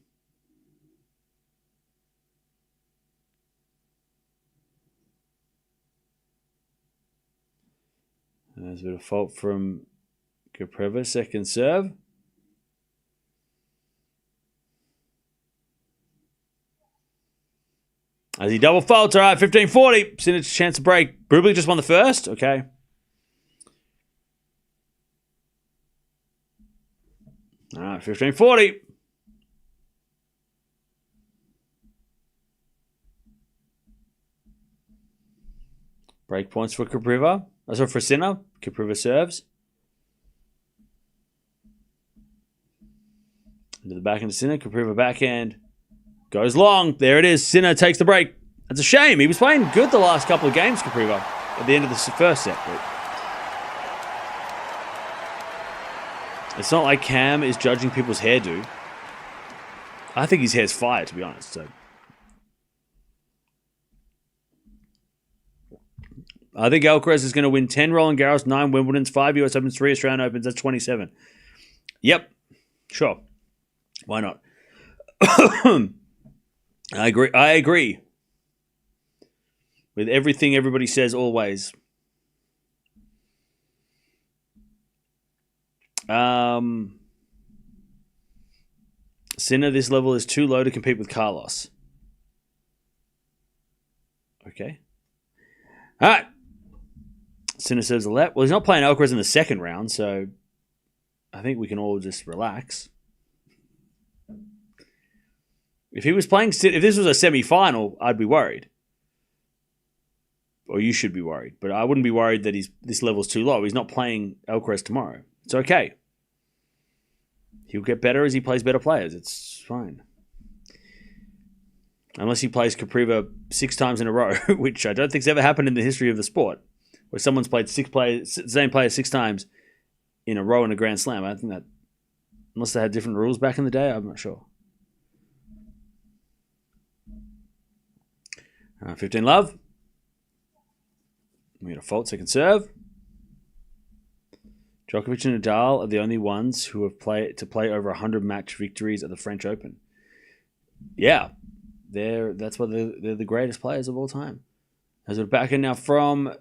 There's a bit of fault from Kopriva, second serve. As he double faults, all right, 15-40. Sinner's chance to break. Bublik just won the first. Okay. All right, 15-40. Break points for Kopriva. That's for Sinner. Kopriva serves. Into the backhand to Sinner. Kopriva backhand. Goes long. There it is. Sinner takes the break. That's a shame. He was playing good the last couple of games, Kopriva, at the end of the first set. But it's not like Cam is judging people's hairdo. I think his hair's fire, to be honest. So I think Alcaraz is going to win 10 Roland Garros, 9 Wimbledons, 5 US Opens, 3 Australian Opens. That's 27. Yep. Sure. Why not? I agree. With everything everybody says always. Sinner, this level is too low to compete with Carlos. Okay. All right. Sinner serves a left. Well, he's not playing Alcaraz in the second round, so I think we can all just relax. If he was playing, if this was a semi-final, I'd be worried. Or you should be worried. But I wouldn't be worried that this level's too low. He's not playing Alcaraz tomorrow. It's okay. He'll get better as he plays better players. It's fine. Unless he plays Kopriva 6 times in a row, which I don't think's ever happened in the history of the sport, where someone's played the same player 6 times in a row in a Grand Slam. I think that, unless they had different rules back in the day, I'm not sure. 15 love. We got a fault, second serve. Djokovic and Nadal are the only ones who have play over 100 match victories at the French Open. Yeah, that's why they're the greatest players of all time. As we're back in now from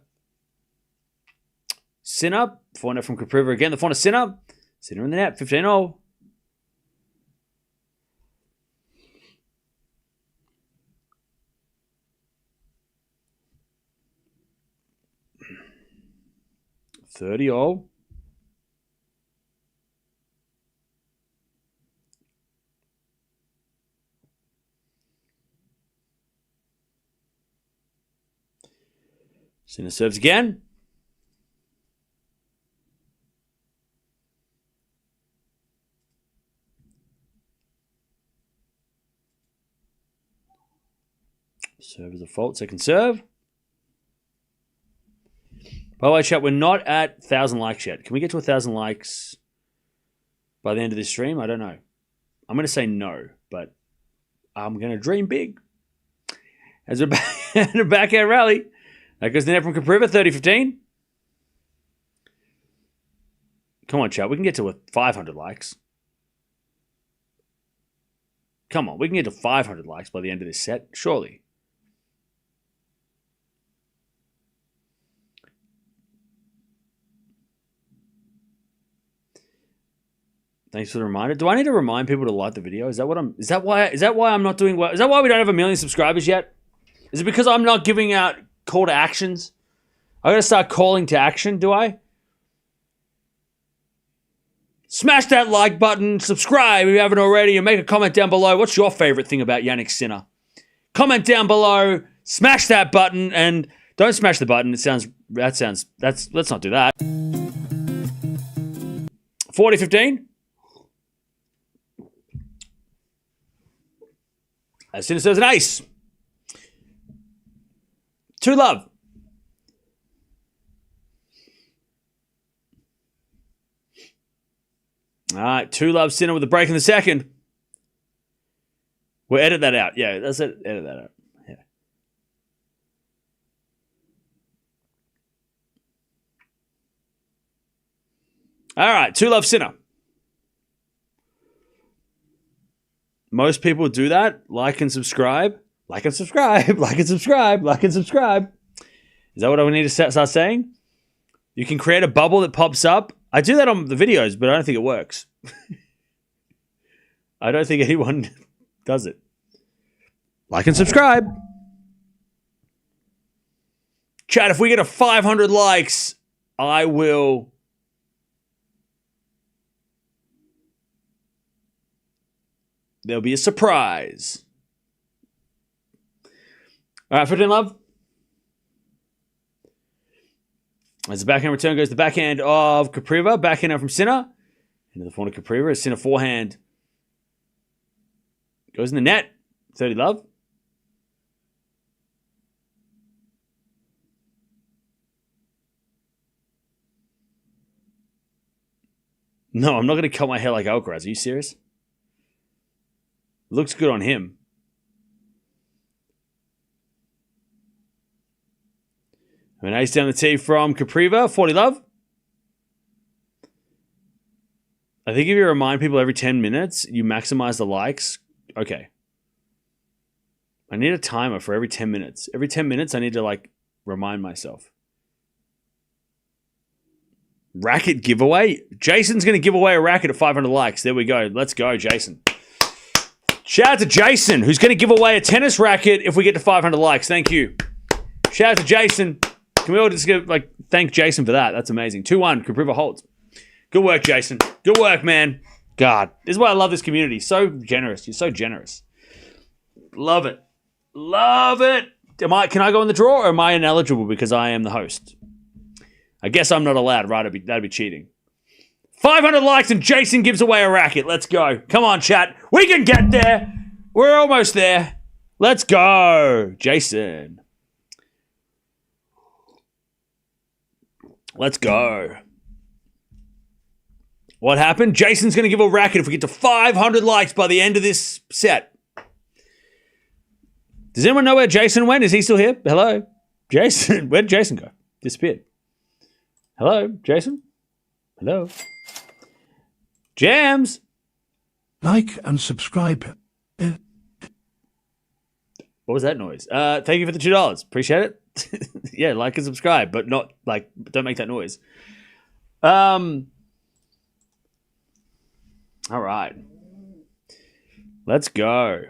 Sinner. Forehand from Kopriva again. The forehand Sinner. Sinner in the net, 15-0. $30-0. Sinner serves again. Serve is a fault. Second serve. By the way, chat, we're not at 1,000 likes yet. Can we get to 1,000 likes by the end of this stream? I don't know. I'm going to say no, but I'm going to dream big. As a backhand rally. That goes the net from Kopriva, 30-15. Come on, chat. We can get to 500 likes. Come on. We can get to 500 likes by the end of this set. Surely. Thanks for the reminder. Do I need to remind people to like the video? Is that why I'm not doing well? Is that why we don't have 1 million subscribers yet? Is it because I'm not giving out call to actions? I gotta start calling to action, do I? Smash that like button, subscribe if you haven't already, and make a comment down below. What's your favorite thing about Jannik Sinner? Comment down below, smash that button, and don't smash the button. Let's not do that. 40-15. As Sinner serves an ace. 2-love. All right, 2-love Sinner with a break in the second. We'll edit that out. Yeah, that's it. Edit that out. Yeah. All right, 2-love Sinner. Most people do that. Like and subscribe. Like and subscribe. Like and subscribe. Like and subscribe. Is that what I need to start saying? You can create a bubble that pops up. I do that on the videos, but I don't think it works. I don't think anyone does it. Like and subscribe. Chat, if we get 500 likes, I will... There'll be a surprise. All right, 15-love. As the backhand return goes the backhand of Kopriva. Backhand out from Sinner. Into the forehand of Kopriva. As Sinner forehand goes in the net. 30-love. No, I'm not going to cut my hair like Alcaraz. Are you serious? Looks good on him. An ace down the tee from Kopriva. 40-love. I think if you remind people every 10 minutes, you maximize the likes. Okay. I need a timer for every 10 minutes. Every 10 minutes, I need to, remind myself. Racket giveaway? Jason's going to give away a racket at 500 likes. There we go. Let's go, Jason. Shout out to Jason, who's going to give away a tennis racket if we get to 500 likes. Thank you. Shout out to Jason. Can we all just thank Jason for that? That's amazing. 2-1, Kopriva holds. Good work, Jason. Good work, man. God, this is why I love this community. So generous. You're so generous. Love it. Love it. Can I go in the draw, or am I ineligible because I am the host? I guess I'm not allowed, right? That'd be cheating. 500 likes and Jason gives away a racket. Let's go. Come on, chat. We can get there. We're almost there. Let's go, Jason. Let's go. What happened? Jason's going to give a racket if we get to 500 likes by the end of this set. Does anyone know where Jason went? Is he still here? Hello? Jason? Where did Jason go? Disappeared. Hello? Jason? Hello? Jams? Like and subscribe. What was that noise? Thank you for the $2. Appreciate it. Yeah, like and subscribe, but not don't make that noise. All right. Let's go.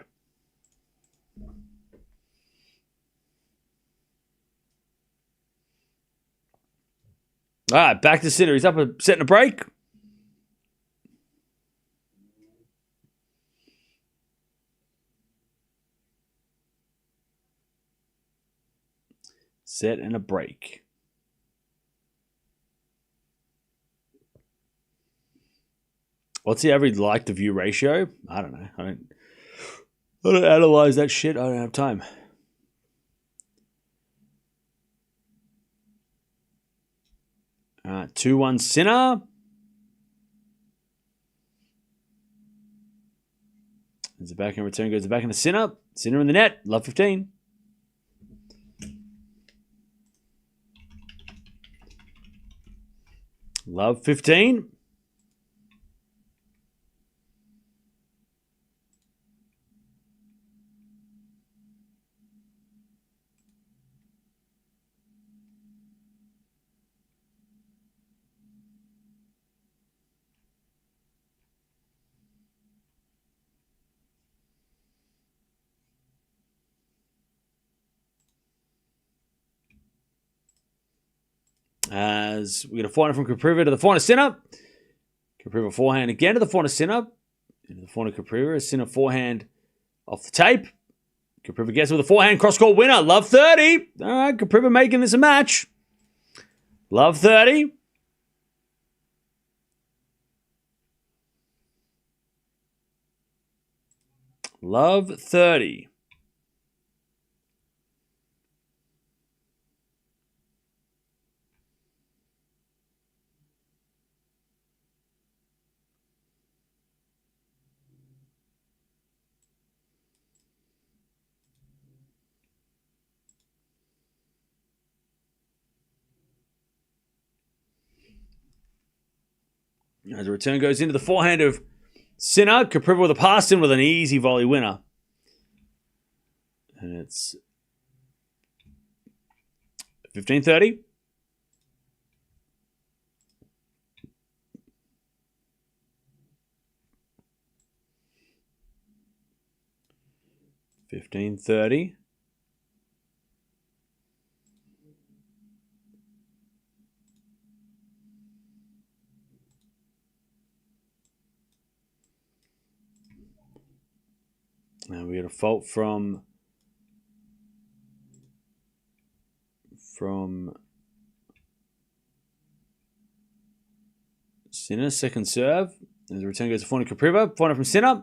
All right, back to Sinner. He's up a set and a break. Set and a break. What's the average like to view ratio? I don't know. I don't analyze that shit. I don't have time. 2-1 Sinner. There's a backhand return, goes the backhand to Sinner. Sinner in the net, love 15. Love 15. As we get a forehand from Kopriva to the forehand of Sinner. Kopriva forehand again to the forehand of Sinner. Into the forehand of Kopriva. Sinner forehand off the tape. Kopriva gets with a forehand cross-court winner. Love 30. All right, Kopriva making this a match. Love 30. Love 30. As the return goes into the forehand of Sinner, Kopriva with a pass in with an easy volley winner. And it's 15-30. $15-30. Now we get a fault from Sinner, second serve. As the return goes to forehand Kopriva. Forehand from Sinner.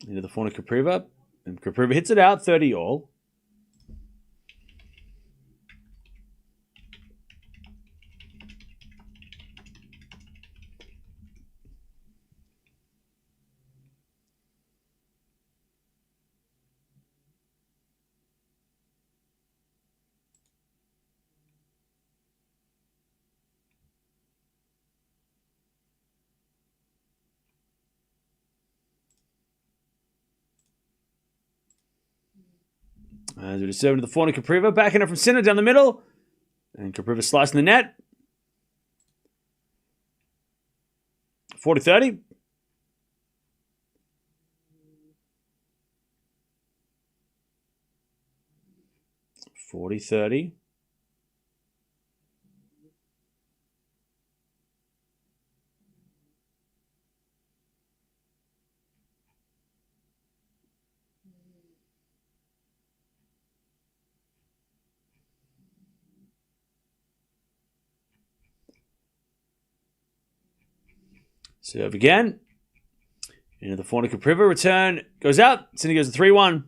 Into the forehand Kopriva. And Kopriva hits it out, 30 all. As we serve into the forehand Kopriva. Backhand from Sinner down the middle. And Kopriva slicing the net. 40-30. $40-30. Serve again. Into the forehand Kopriva. Return goes out. Sinner goes to 3-1.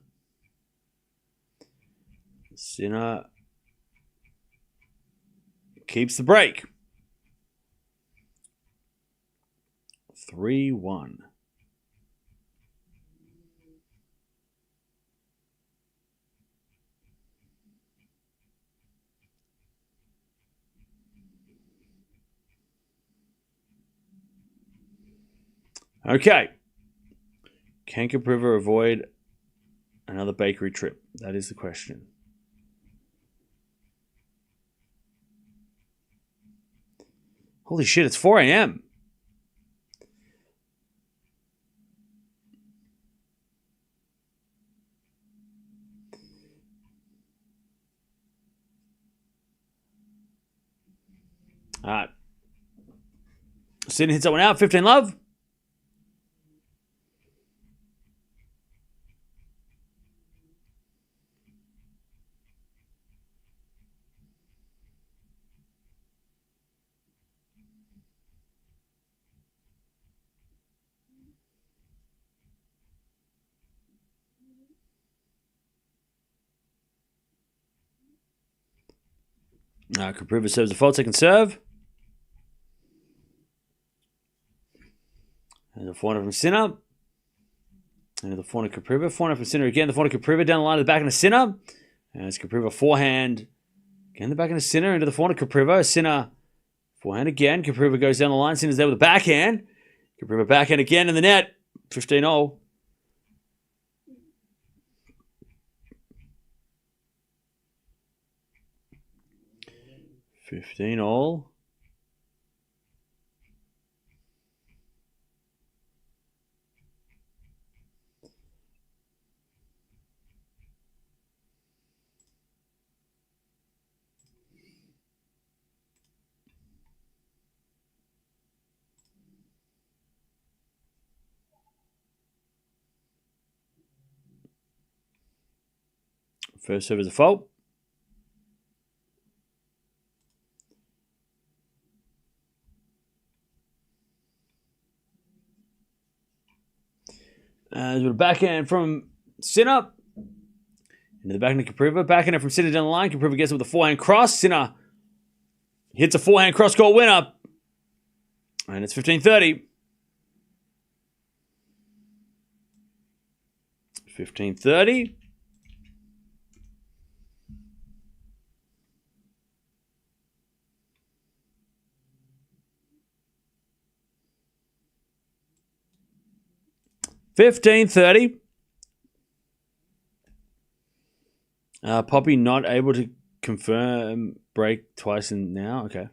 Sinner keeps the break. 3-1. Okay. Can Kopriva avoid another bakery trip? That is the question. Holy shit, it's 4 a.m. All right. Sinner hits that one out. 15 love. Kopriva serves the fault, second serve. And the forehand from Sinner. And the forehand Kopriva. Forehand from Sinner again. The forehand Kopriva down the line to the back into Sinner. And it's Kopriva forehand. Again, the back into Sinner. Into the forehand Kopriva. Sinner forehand again. Kopriva goes down the line. Sinner's there with the backhand. Kopriva backhand again in the net. 15-0. $15-all. First serve is a fault. There's a backhand from Sinner. Into the backhand of Kopriva. Backhand from Sinner down the line. Kopriva gets it with a forehand cross. Sinner hits a forehand cross-court winner. And it's 15-30. 15-30. Poppy not able to confirm break twice in now. Okay.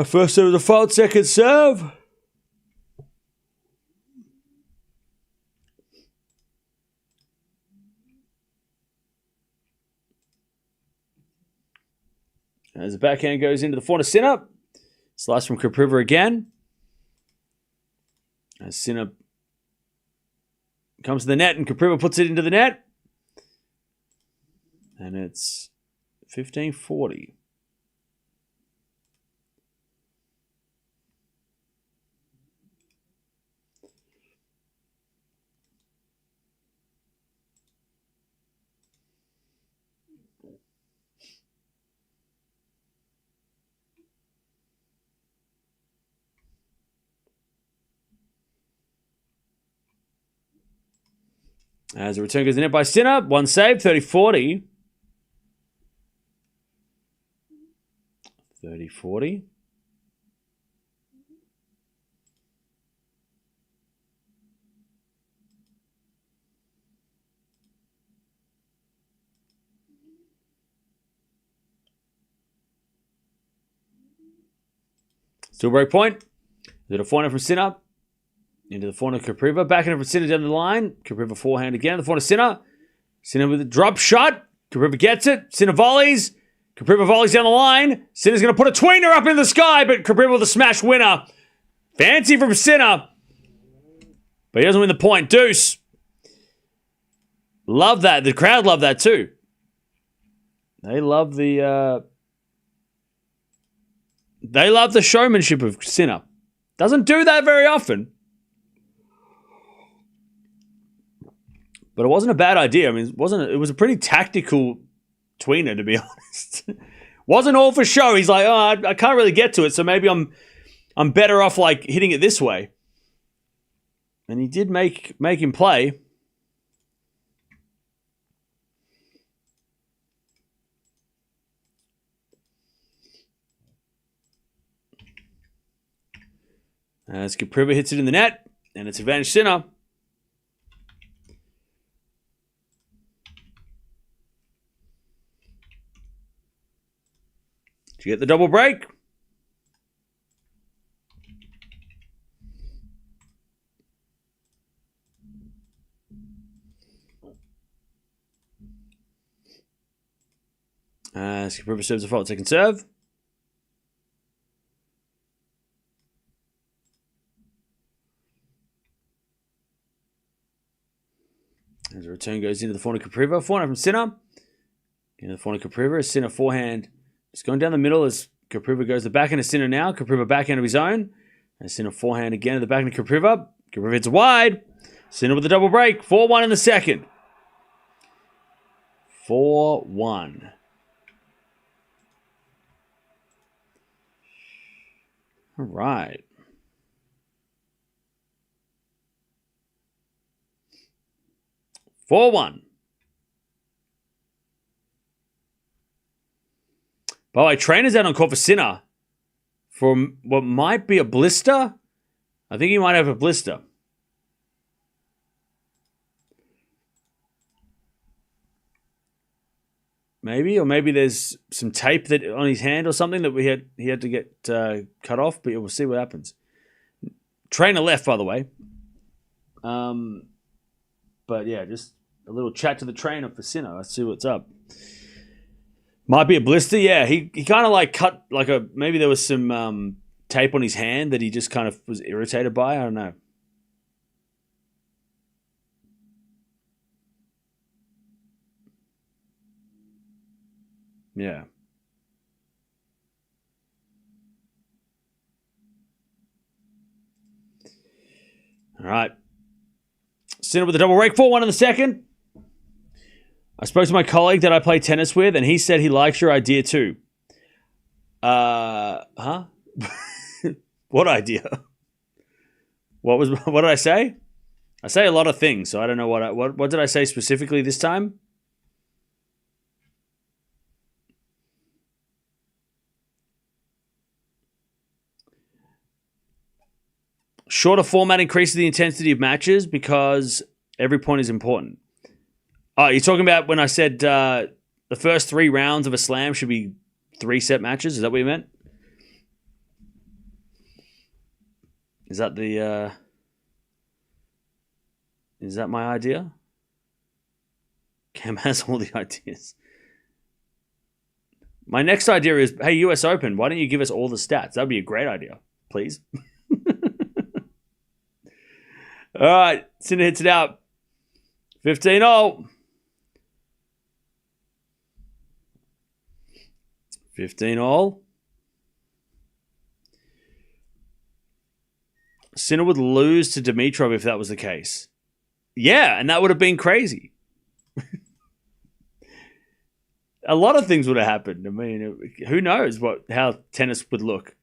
First serve was a fault. Second serve. As the backhand goes into the forehand Sinner. Slice from Kopriva again. As Sinner comes to the net and Kopriva puts it into the net. And it's 15-40. As the return goes in the net by Sinner. One save, 30-40. 30-40. Still break point. There's a forehand from Sinner. Into the forehand of Kopriva. Backhand from Sinner down the line. Kopriva forehand again. The forehand of Sinner. Sinner with a drop shot. Kopriva gets it. Sinner volleys. Kopriva volleys down the line. Sinner's going to put a tweener up in the sky, but Kopriva with a smash winner. Fancy from Sinner. But he doesn't win the point. Deuce. Love that. The crowd love that too. They love the showmanship of Sinner. Doesn't do that very often. But it wasn't a bad idea. I mean, it was a pretty tactical tweener, to be honest. Wasn't all for show. He's like, oh, I can't really get to it, so maybe I'm better off like hitting it this way. And he did make him play. As Kopriva hits it in the net, and it's advantage Sinner. Did you get the double break? Kopriva serves a fault, second serve. As the return goes into the forehand of Kopriva. Forehand from Sinner. Into the forehand of Kopriva. Sinner forehand. Just going down the middle as Kopriva goes the backhand of Sinner now. Kopriva backhand of his own. And Sinner forehand again at the backhand of Kopriva. Kopriva hits wide. Sinner with a double break. 4-1 in the second. 4-1. All right. Four one. By the way, trainer's out on court for Sinner for what might be a blister. I think he might have a blister. Maybe, or maybe there's some tape that on his hand or something that he had to get cut off. But we'll see what happens. Trainer left, by the way. But yeah, just a little chat to the trainer for Sinner. Let's see what's up. Might be a blister. Yeah, he kind of like cut like maybe there was some tape on his hand that he just kind of was irritated by. I don't know. Yeah. All right. Sinner with a double rake, 4-1 in the second. I spoke to my colleague that I play tennis with, and he said he likes your idea too. Huh? What idea? What did I say? I say a lot of things, so I don't know what did I say specifically this time? Shorter format increases the intensity of matches because every point is important. Oh, you're talking about when I said the first 3 rounds of a slam should be 3-set matches? Is that what you meant? Is that is that my idea? Cam has all the ideas. My next idea is, hey, US Open, why don't you give us all the stats? That would be a great idea, please. All right, Sinner hits it out. 15-0. 15-all. Sinner would lose to Dimitrov if that was the case. Yeah, and that would have been crazy. A lot of things would have happened. I mean, who knows how tennis would look.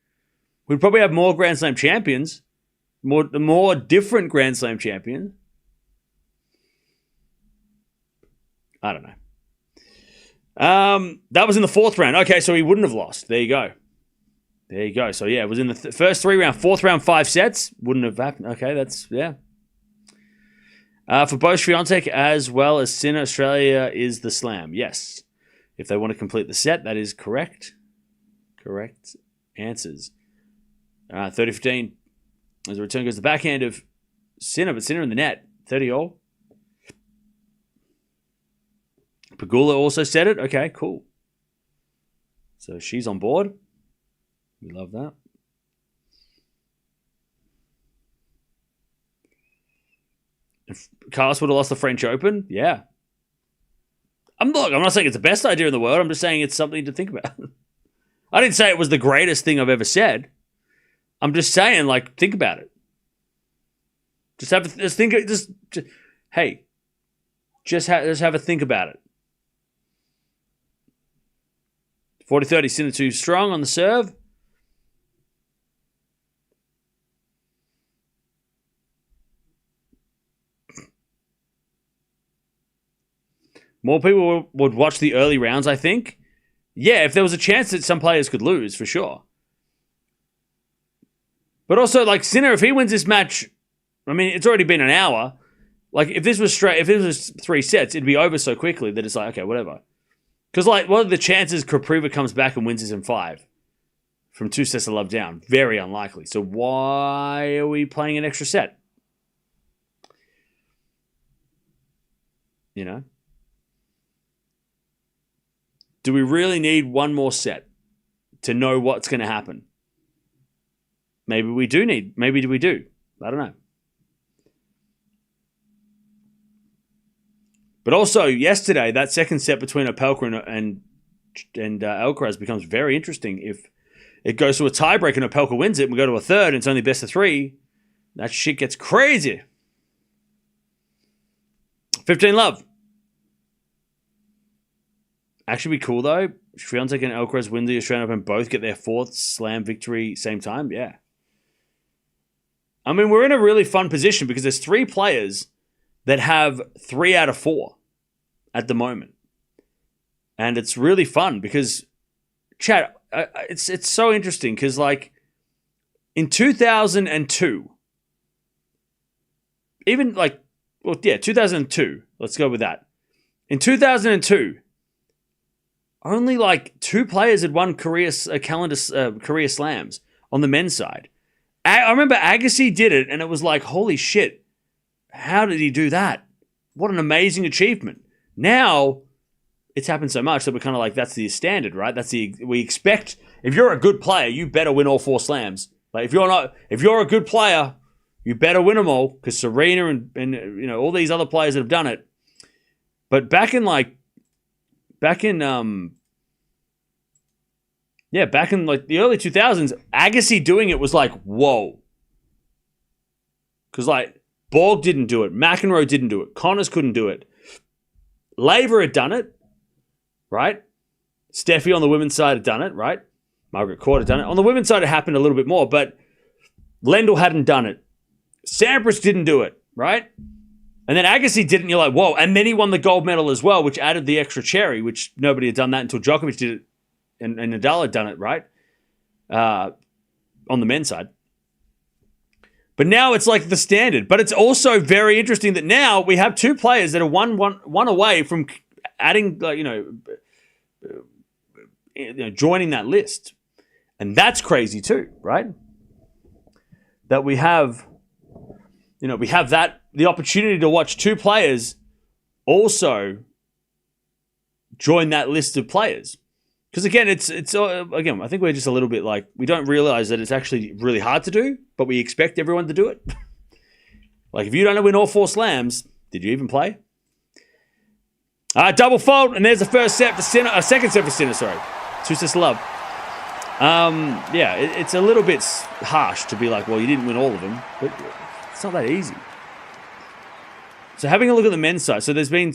We'd probably have more Grand Slam champions. More different Grand Slam champions. I don't know. That was in the 4th round. Okay, so he wouldn't have lost. There you go. So yeah, it was in the first 3 rounds. 4th round, 5 sets. Wouldn't have happened. Okay, that's, yeah. For both Swiatek as well as Sinner, Australia is the slam. Yes. If they want to complete the set, that is correct. Correct answers. 30-15. As the return goes the backhand of Sinner, but Sinner in the net. 30-all. Pegula also said it. Okay, cool. So she's on board. We love that. If Carlos would have lost the French Open, yeah. I'm not saying it's the best idea in the world. I'm just saying it's something to think about. I didn't say it was the greatest thing I've ever said. I'm just saying, like, think about it. Just have a think about it. 40-30, Sinner too strong on the serve. More people would watch the early rounds, I think. Yeah, if there was a chance that some players could lose, for sure. But also, like, Sinner, if he wins this match, I mean, it's already been an hour. Like, if this was 3 sets, it'd be over so quickly that it's like, okay, whatever. Because, like, what are the chances Kopriva comes back and wins this in 5? From 2 sets to love down. Very unlikely. So why are we playing an extra set? You know? Do we really need one more set to know what's going to happen? Maybe we do. I don't know. But also, yesterday, that second set between Opelka and Alcaraz becomes very interesting. If it goes to a tiebreak and Opelka wins it and we go to a third and it's only best of 3, that shit gets crazy. 15 love. Actually be cool, though. Swiatek and Alcaraz win the Australian Open, both get their 4th slam victory same time. Yeah, I mean, we're in a really fun position because there's 3 players that have 3 out of 4 at the moment. And it's really fun because, chat, it's so interesting because, like, in 2002, even like, well, yeah, 2002, let's go with that. In 2002, only like 2 players had won career slams on the men's side. I remember Agassi did it, and it was like, holy shit, how did he do that? What an amazing achievement. Now, it's happened so much that we're kind of like, that's the standard, right? We expect, if you're a good player, you better win all 4 slams. Like, if you're a good player, you better win them all, because Serena and you know, all these other players that have done it. But back in like the early 2000s, Agassi doing it was like, whoa. Because like, Borg didn't do it. McEnroe didn't do it. Connors couldn't do it. Laver had done it, right? Steffi on the women's side had done it, right? Margaret Court had done it. On the women's side, it happened a little bit more, but Lendl hadn't done it. Sampras didn't do it, right? And then Agassi did it, and you're like, whoa. And then he won the gold medal as well, which added the extra cherry, which nobody had done that until Djokovic did it. And Nadal had done it, right? On the men's side. But now it's like the standard. But it's also very interesting that now we have 2 players that are one away from adding, joining that list. And that's crazy too, right? That we have the opportunity to watch 2 players also join that list of players. Because again, I think we're just a little bit like, we don't realize that it's actually really hard to do, but we expect everyone to do it. Like, if you don't win all 4 slams, did you even play? Double fault, and there's the first set for Sinner, second set for Sinner, sorry. 2 sets of love. It's a little bit harsh to be like, well, you didn't win all of them, but it's not that easy. So having a look at the men's side, so there's been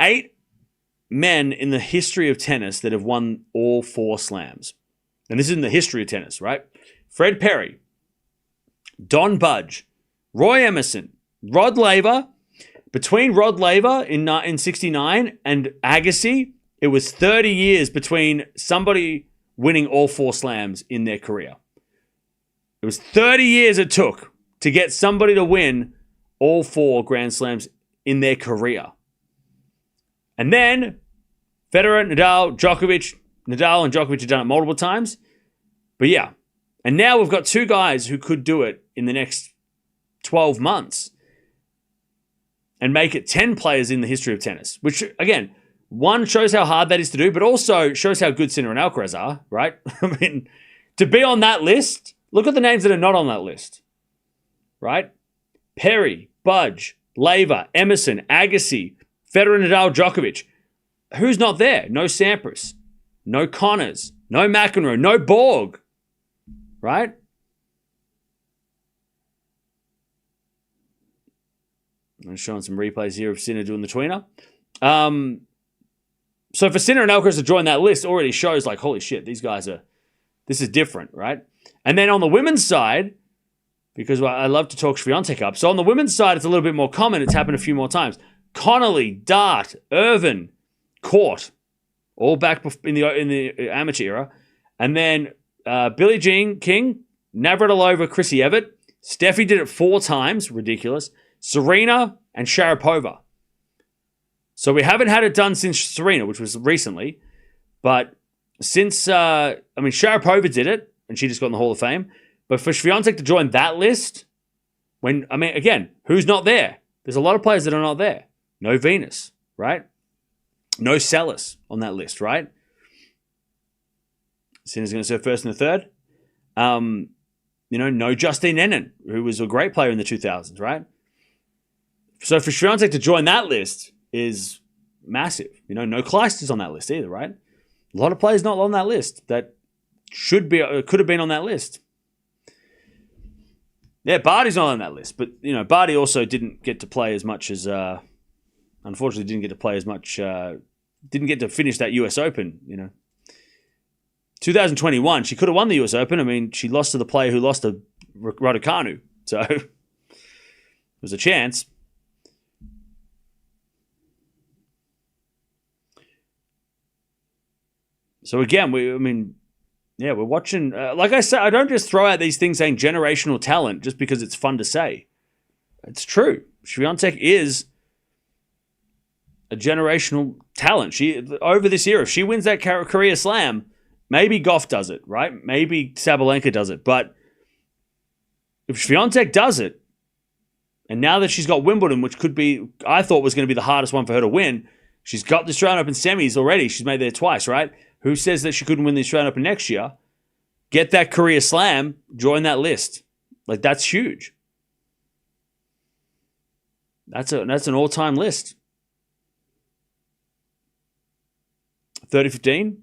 8 men in the history of tennis that have won all 4 slams. And this is in the history of tennis, right? Fred Perry, Don Budge, Roy Emerson, Rod Laver. Between Rod Laver in 69 and Agassi, it was 30 years between somebody winning all 4 slams in their career. It was 30 years it took to get somebody to win all 4 Grand Slams in their career. And then Federer, Nadal, Djokovic. Nadal and Djokovic have done it multiple times. But yeah. And now we've got 2 guys who could do it in the next 12 months and make it 10 players in the history of tennis. Which, again, one, shows how hard that is to do, but also shows how good Sinner and Alcaraz are, right? I mean, to be on that list, look at the names that are not on that list, right? Perry, Budge, Laver, Emerson, Agassi, Federer, Nadal, Djokovic. Who's not there? No Sampras, no Connors, no McEnroe, no Borg, right? I'm showing some replays here of Sinner doing the tweener. So for Sinner and Alcaraz to join that list already shows like, holy shit, this is different, right? And then on the women's side, because I love to talk Swiatek up. So on the women's side, it's a little bit more common. It's happened a few more times. Connolly, Dart, Irvin, Court, all back in the amateur era. And then Billie Jean King, Navratilova, Chrissy Evert. Steffi did it 4 times, ridiculous. Serena and Sharapova. So we haven't had it done since Serena, which was recently. But since, Sharapova did it, and she just got in the Hall of Fame. But for Swiatek to join that list, again, who's not there? There's a lot of players that are not there. No Venus, right? No Salas on that list, right? Sinner's going to serve first and the third. No Justine Henin, who was a great player in the 2000s, right? So for Swiatek to join that list is massive. No Clijsters on that list either, right? A lot of players not on that list that could have been on that list. Yeah, Barty's not on that list, but Barty also didn't get to play as much as, unfortunately, didn't get to finish that US Open. 2021, she could have won the US Open. I mean, she lost to the player who lost to Raducanu. So it was a chance. So again, we're watching. Like I said, I don't just throw out these things saying generational talent just because it's fun to say. It's true. Swiatek is a generational talent. She over this year, if she wins that Korea Slam, maybe Gauff does it, right? Maybe Sabalenka does it. But if Swiatek does it, and now that she's got Wimbledon, which I thought was going to be the hardest one for her to win, she's got the Australian Open semis already. She's made there twice, right? Who says that she couldn't win the Australian Open next year? Get that Korea Slam, join that list. Like, that's huge. That's an all-time list. 30-15.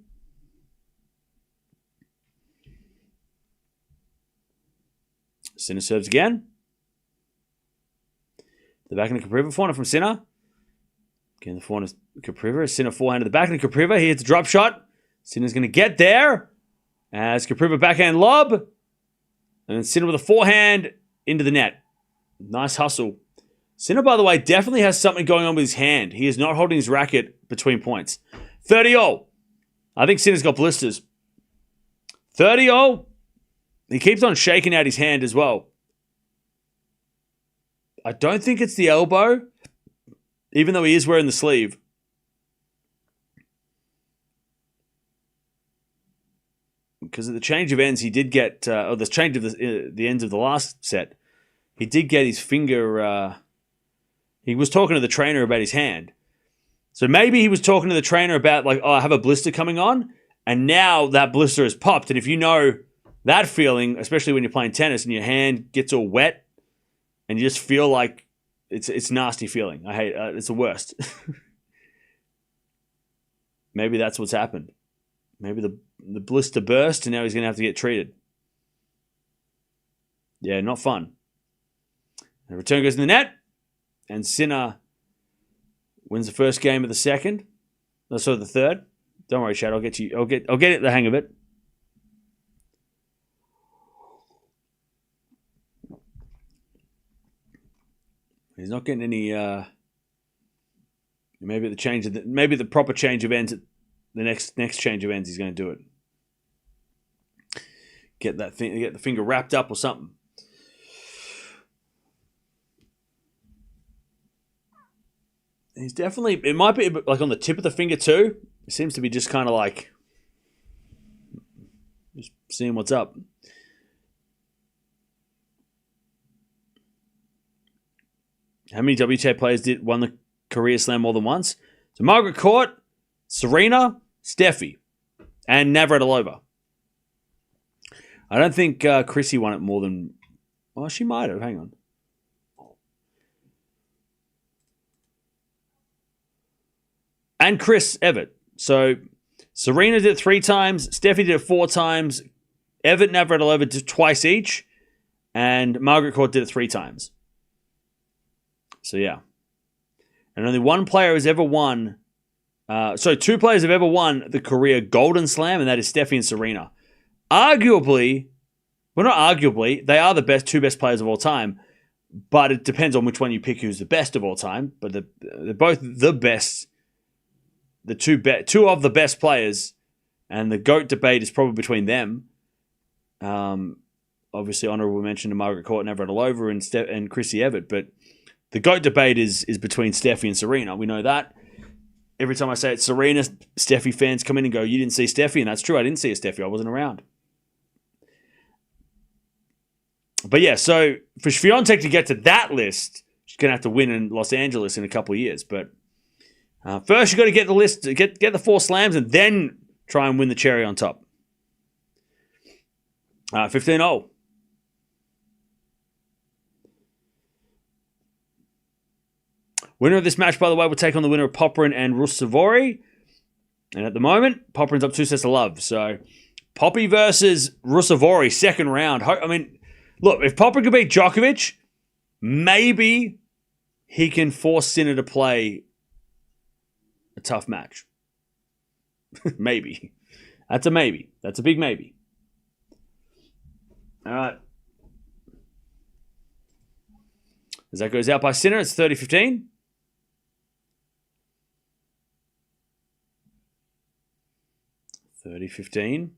Sinner serves again. The backhand of Kopriva, forehand from Sinner. Again, the forehand of Kopriva. Sinner forehand to the backhand of Kopriva. He hits a drop shot. Sinner's going to get there. As Kopriva backhand lob. And then Sinner with a forehand into the net. Nice hustle. Sinner, by the way, definitely has something going on with his hand. He is not holding his racket between points. 30-0. I think Sinner's got blisters. 30-0. He keeps on shaking out his hand as well. I don't think it's the elbow, even though he is wearing the sleeve. Because at the change of ends, he did get, or the change of the ends of the last set, he did get his finger, he was talking to the trainer about his hand. So maybe he was talking to the trainer about, like, oh, I have a blister coming on, and now that blister has popped. And if you know that feeling, especially when you're playing tennis and your hand gets all wet, and you just feel like it's nasty feeling. I hate it's the worst. Maybe that's what's happened. Maybe the blister burst and now he's going to have to get treated. Yeah, not fun. The return goes in the net, and Sinner wins the first game of the second. No, sorry, the third. Don't worry, Chad. I'll get the hang of it. He's not getting any. Maybe the proper change of ends. The next change of ends, he's going to do it. Get the finger wrapped up or something. He's definitely. It might be like on the tip of the finger too. It seems to be just kind of like just seeing what's up. How many WTA players won the Korea Slam more than once? So Margaret Court, Serena, Steffi, and Navratilova. I don't think Chrissy won it more than... Well, she might have. Hang on. And Chris Evert. So Serena did it 3 times. Steffi did it 4 times. Evert and Navratilova did it twice each. And Margaret Court did it 3 times. So, yeah. And only one player has ever won... 2 players have ever won the Korea Golden Slam, and that is Steffi and Serena. Arguably... Well, not arguably. They are the 2 best players of all time. But it depends on which one you pick who's the best of all time. But they're both the best... The 2 of the best players. And the GOAT debate is probably between them. Obviously, honorable mention to Margaret Court, Navratilova, and Chrissy Evert. But... the GOAT debate is between Steffi and Serena. We know that. Every time I say it's Serena, Steffi fans come in and go, you didn't see Steffi, and that's true. I didn't see a Steffi. I wasn't around. But yeah, so for Swiatek to get to that list, she's going to have to win in Los Angeles in a couple of years. But first, you've got to get the list, get the 4 slams, and then try and win the cherry on top. 15-0. Winner of this match, by the way, will take on the winner of Popyrin and Ruusuvuori. And at the moment, Popyrin's up 2 sets to love. So, Poppy versus Ruusuvuori, second round. I mean, look, if Popyrin could beat Djokovic, maybe he can force Sinner to play a tough match. Maybe. That's a maybe. That's a big maybe. All right. As that goes out by Sinner, it's 30-15. $30-15.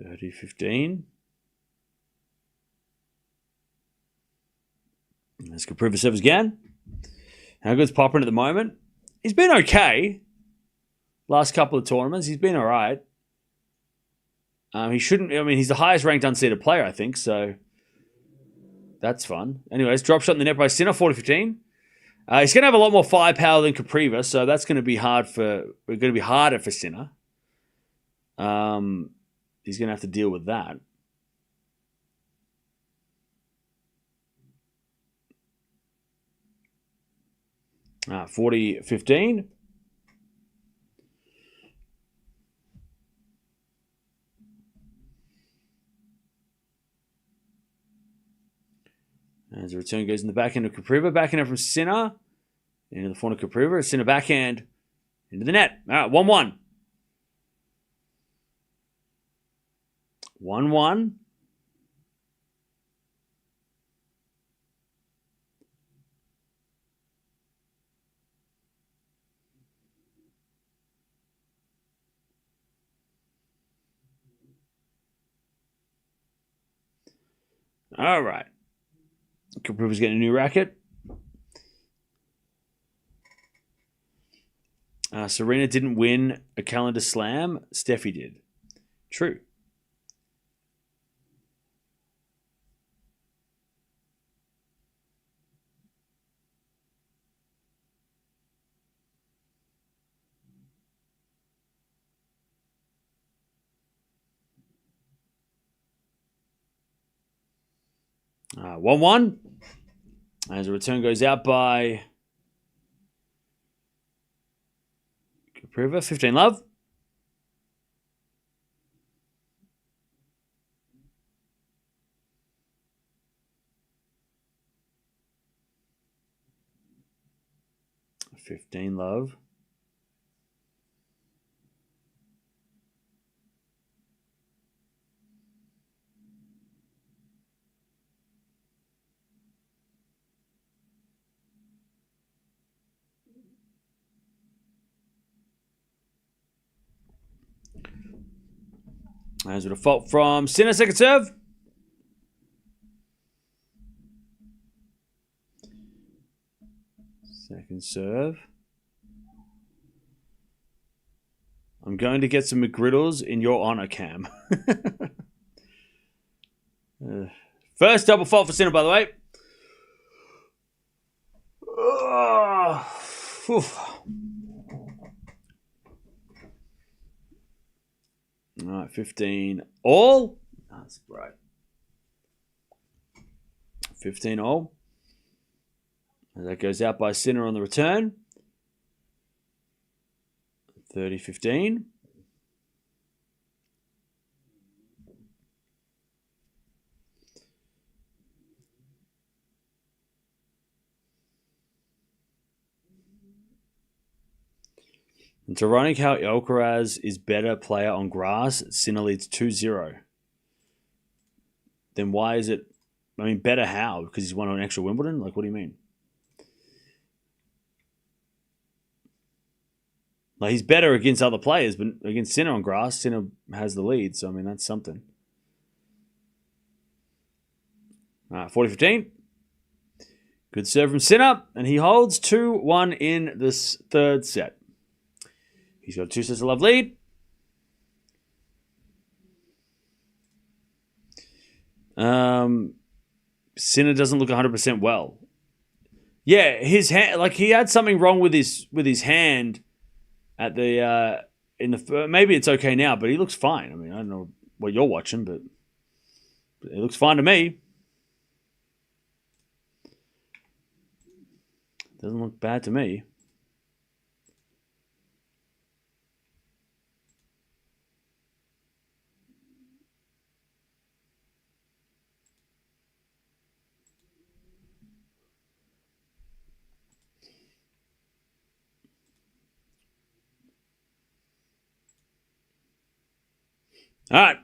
$30-15. Let's Kopriva serves again. How good's Popperin at the moment? He's been okay. Last couple of tournaments, he's been all right. He shouldn't. I mean, he's the highest ranked unseeded player, I think. So that's fun. Anyways, drop shot in the net by Sinner, 40-15. He's going to have a lot more firepower than Kopriva, so that's going to be hard for. We're going to be harder for Sinner. He's going to have to deal with that. Ah, 40-15. As the return goes in the backhand of Kopriva. Backhand from Sinner. Into the front of Kopriva. Sinner backhand. Into the net. All right, 1-1. 1-1. All right. Kopriva's getting a new racket. Serena didn't win a calendar slam. Steffi did. True. . 1-1. As a return goes out by Kopriva. 15 love. $15 love. As with a fault from Sinner, second serve. Second serve. I'm going to get some McGriddles in your honor, Cam. First double fault for Sinner, by the way. All right, 15 all. That's right. 15 all. And that goes out by Sinner on the return. 30-15. It's ironic how Alcaraz is better player on grass. Sinner leads 2-0. Then why is it... I mean, better how? Because he's won an extra Wimbledon? Like, what do you mean? Like, he's better against other players, but against Sinner on grass, Sinner has the lead. So, I mean, that's something. 40-15. Good serve from Sinner. And he holds 2-1 in this third set. He's got 2 sets of love lead. Sinner doesn't look 100% well. Yeah, his hand, like he had something wrong with his hand at the maybe it's okay now, but he looks fine. I mean, I don't know what you're watching, but it looks fine to me. Doesn't look bad to me. All right.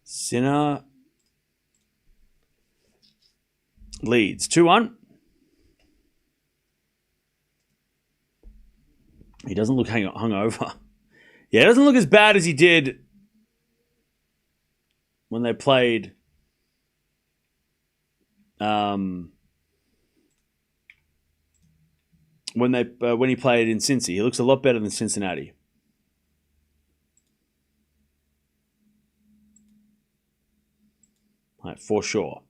Sinner leads 2-1. He doesn't look hungover. Yeah, he doesn't look as bad as he did when they played. When he played in Cincy, he looks a lot better than Cincinnati. Right, for sure.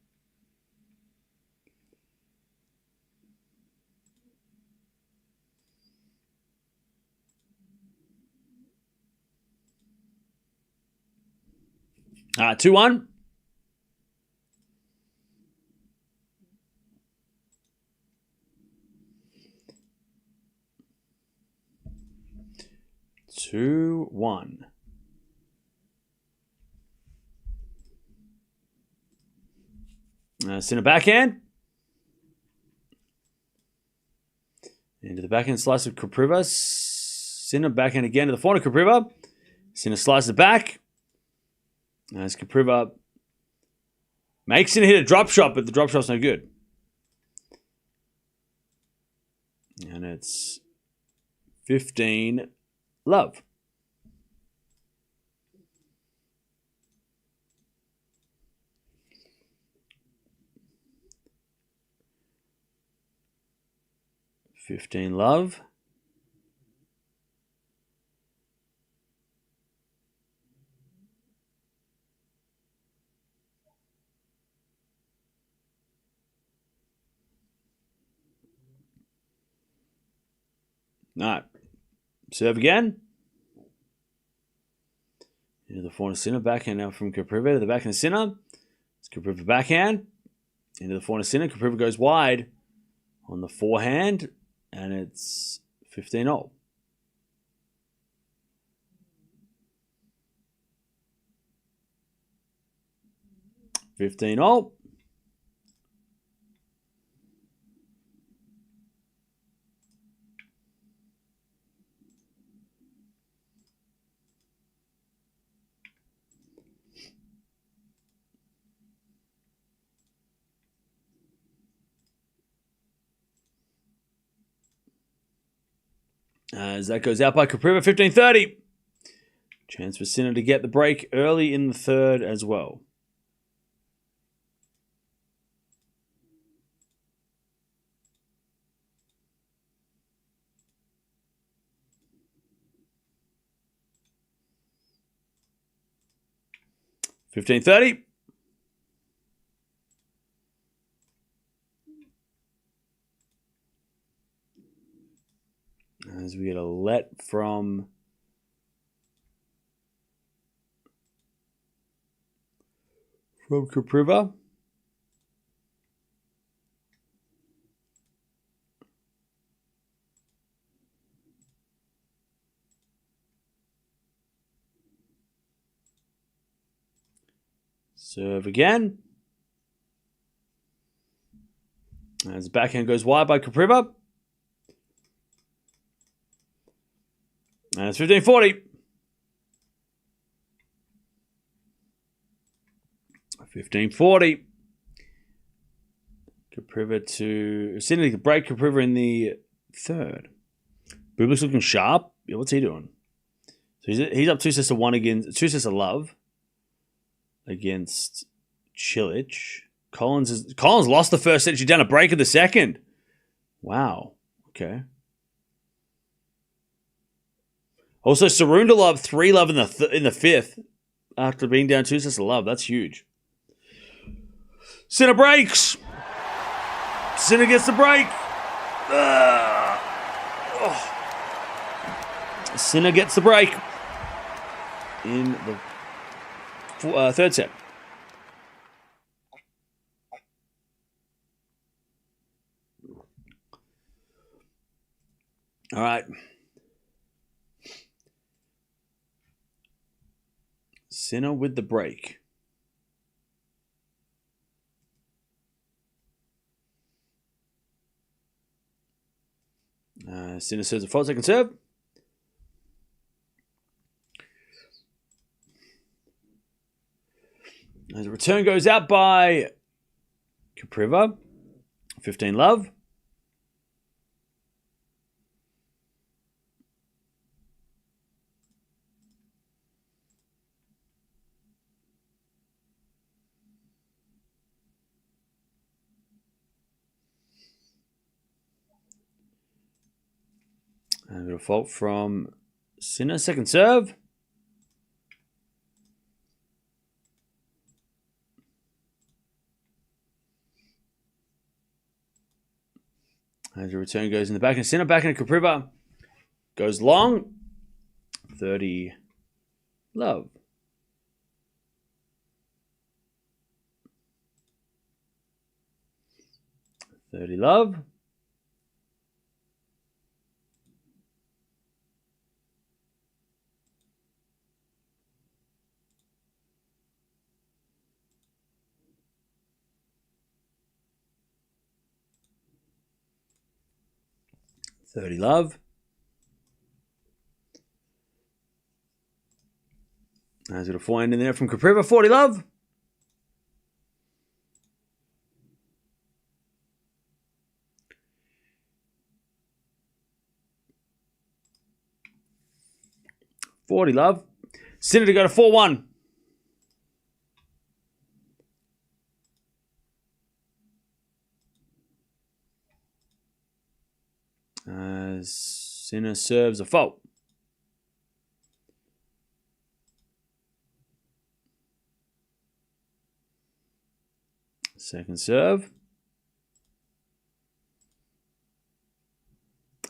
All right, 2-1. Sinner backhand. Into the backhand slice of Kopriva. Sinner backhand again to the forehand of Kopriva. Sinner slices it back. As Kopriva makes Sinner hit a drop shot, but the drop shot's no good. And it's 15 love. Love. All right. Serve again. Into the forehand of Sinner. Backhand now from Kopriva to the backhand of Sinner. It's Kopriva backhand. Into the forehand of Sinner. Kopriva goes wide on the forehand. And it's 15-all. As that goes out by Kopriva, 15-30. Chance for Sinner to get the break early in the third as well. $15-30. As we get a let from Kopriva. Serve again. As the backhand goes wide by Kopriva. And it's 15-40. 15-40. Kopriva to Sinner to break Kopriva in the third. Bublik's looking sharp. Yeah, what's he doing? So he's up 2-1 against 2 love against Cilic. Collins lost the first set. She's down a break in the second. Wow. Okay. Also, Sarundalov 3-love in the fifth after being down 2-love. That's huge. Sinner breaks. Sinner gets the break. Sinner gets the break in the third set. All right. Sinner with the break. Sinner serves a fault, second serve. As a return goes out by Kopriva. 15 love. And a bit of fault from Sinner, second serve. As a return goes in the back and Sinner, back into Kopriva. Goes long. 30 love. Love. Love. There's a forehand in there from Kopriva. 40 love. Sinner to go to 4-1. As Sinner serves a fault. Second serve.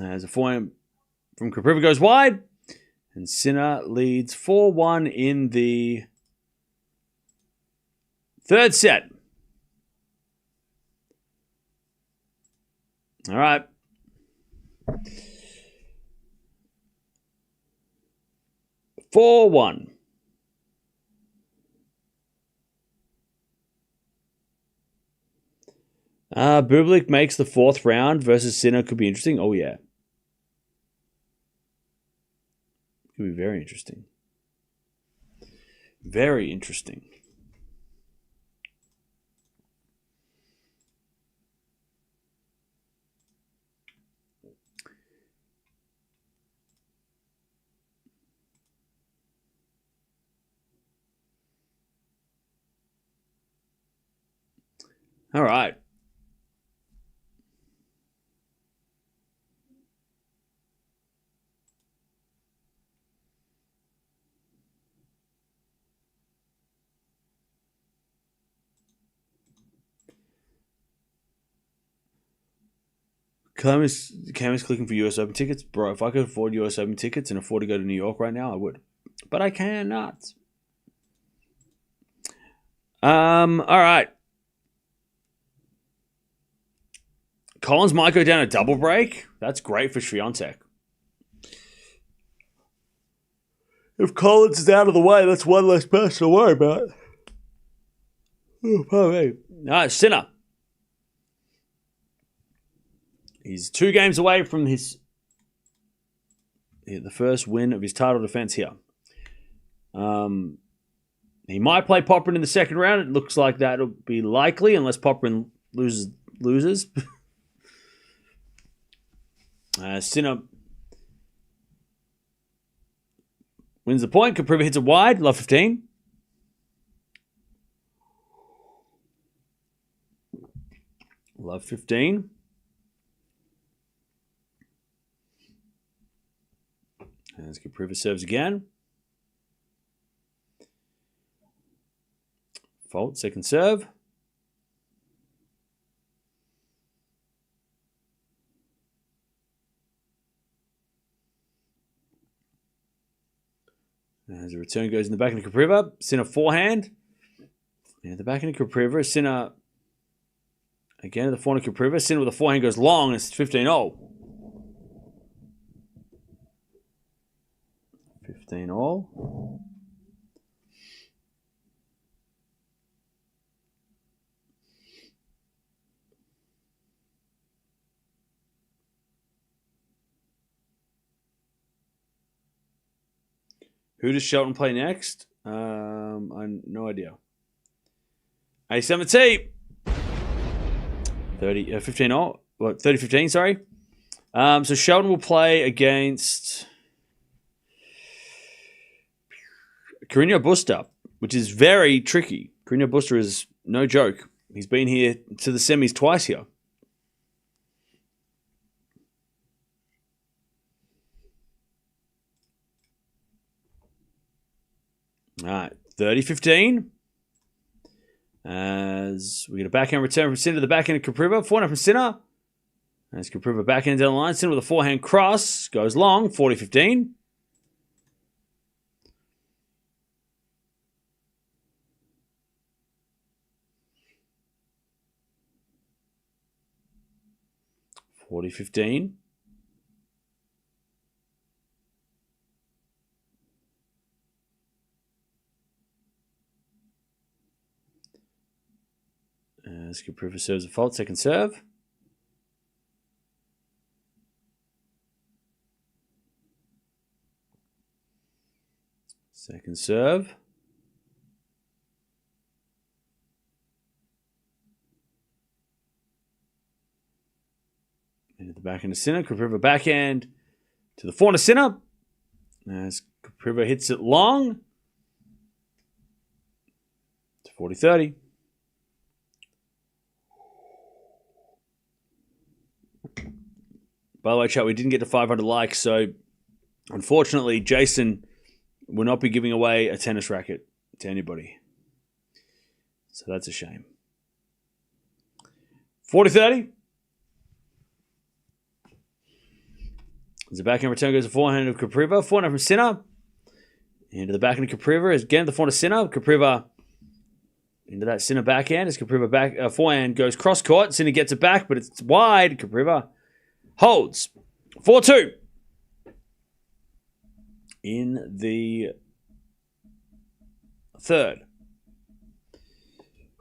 As a forehand from Kopriva goes wide. And Sinner leads 4-1 in the third set. All right. Four one. Bublik makes the fourth round versus Sinner. Could be interesting. Oh, yeah. Could be very interesting. Very interesting. All right. Cam is clicking for US Open tickets. Bro, if I could afford US Open tickets and afford to go to New York right now, I would. But I cannot. All right. Collins might go down a double break. That's great for Swiatek. If Collins is out of the way, that's one less person to worry about. Oh, pardon me. All right, Sinner. He's 2 games away from the first win of his title defense here. He might play Popperin in the second round. It looks like that'll be likely unless Popperin loses. Sinner wins the point. Kopriva hits it wide. Love 15. Love 15. As Kopriva serves again. Fault, second serve. As a return goes in the back of Kopriva. Sinner forehand. And the back of Kopriva. Sinner again at the forehand of Kopriva. Sinner with the forehand goes long. It's 15-0. 15-all. Who does Shelton play next? I no idea. A7T. 15 all. What, 30-15, sorry. So Shelton will play against Carreño Busta, which is very tricky. Carreño Busta is no joke. He's been here to the semis twice here. All right, 30-15. As we get a backhand return from Sinner to the backhand of Kopriva. Forehand from Sinner. As Kopriva backhand down the line. Sinner with a forehand cross. Goes long, 40-15. As Kopriva serves a fault, second serve. Second serve. Into the backhand of Sinner. Kopriva backhand to the forehand of Sinner. As Kopriva hits it long. It's 40-30. By the way, chat, we didn't get to 500 likes, so unfortunately, Jason will not be giving away a tennis racket to anybody. So that's a shame. 40-30. As the backhand return goes to forehand of Kopriva. Forehand from Sinner. Into the backhand of Kopriva. Again, the forehand of Sinner. Kopriva into that Sinner backhand. As Kopriva forehand goes cross court. Sinner gets it back, but it's wide. Kopriva holds. 4-2. In the third.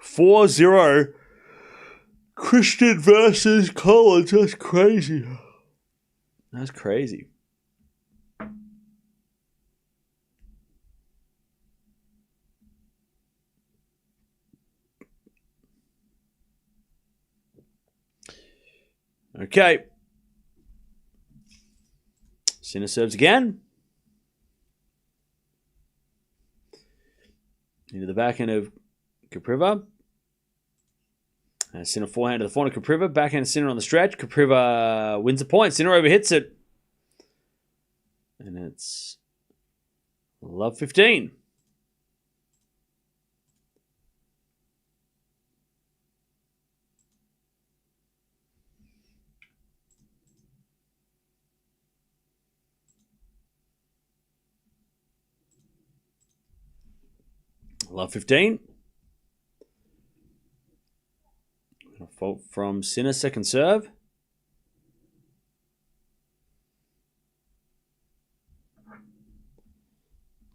4-0. Christian versus Collins. That's crazy. That's crazy. Okay. Sinner serves again. Into the backhand of Kopriva. Sinner forehand to the forehand of Kopriva. Backhand of Sinner on the stretch. Kopriva wins the point. Sinner overhits it. And it's love 15. Love 15. A fault from Sinner, second serve.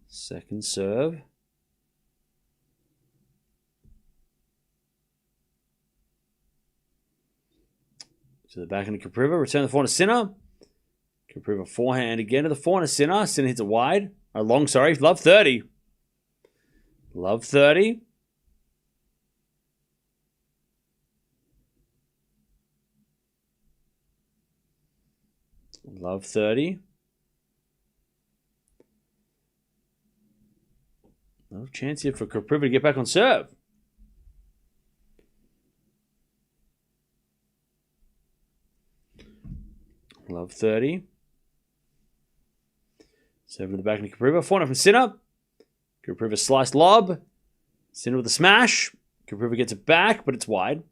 Second serve. To the backhand of Kopriva. Return the forehand to Sinner. Kopriva forehand again to the forehand of Sinner. Sinner hits it wide. Long, sorry. Love 30. Love 30. Love 30. No chance here for Kopriva to get back on serve. Love 30. Serve to the back of Kopriva. Forehand from Sinner. Kopriva sliced lob. Sinner with a smash. Kopriva gets it back, but it's wide.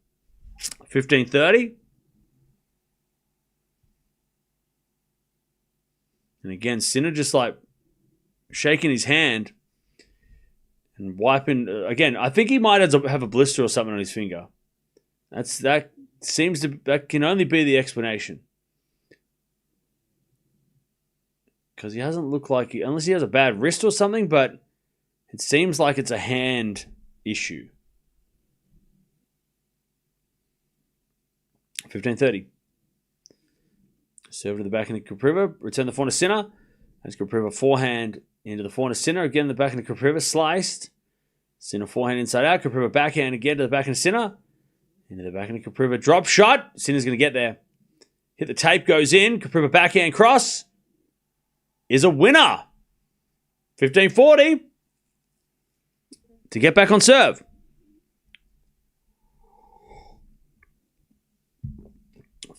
15-30. And again, Sinner just like shaking his hand and wiping. Again, I think he might have a blister or something on his finger. That can only be the explanation. Because he hasn't looked like unless he has a bad wrist or something, but it seems like it's a hand issue. 15-30. Serve to the back of Kopriva. Return the forehand to Sinner. As Kopriva forehand into the forehand of Sinner. Again, the backhand of Kopriva sliced. Sinner forehand inside out. Kopriva backhand again to the backhand of Sinner. Into the backhand of Kopriva. Drop shot. Sinner's going to get there. Hit the tape, goes in. Kopriva backhand cross. Is a winner. 15-40. To get back on serve.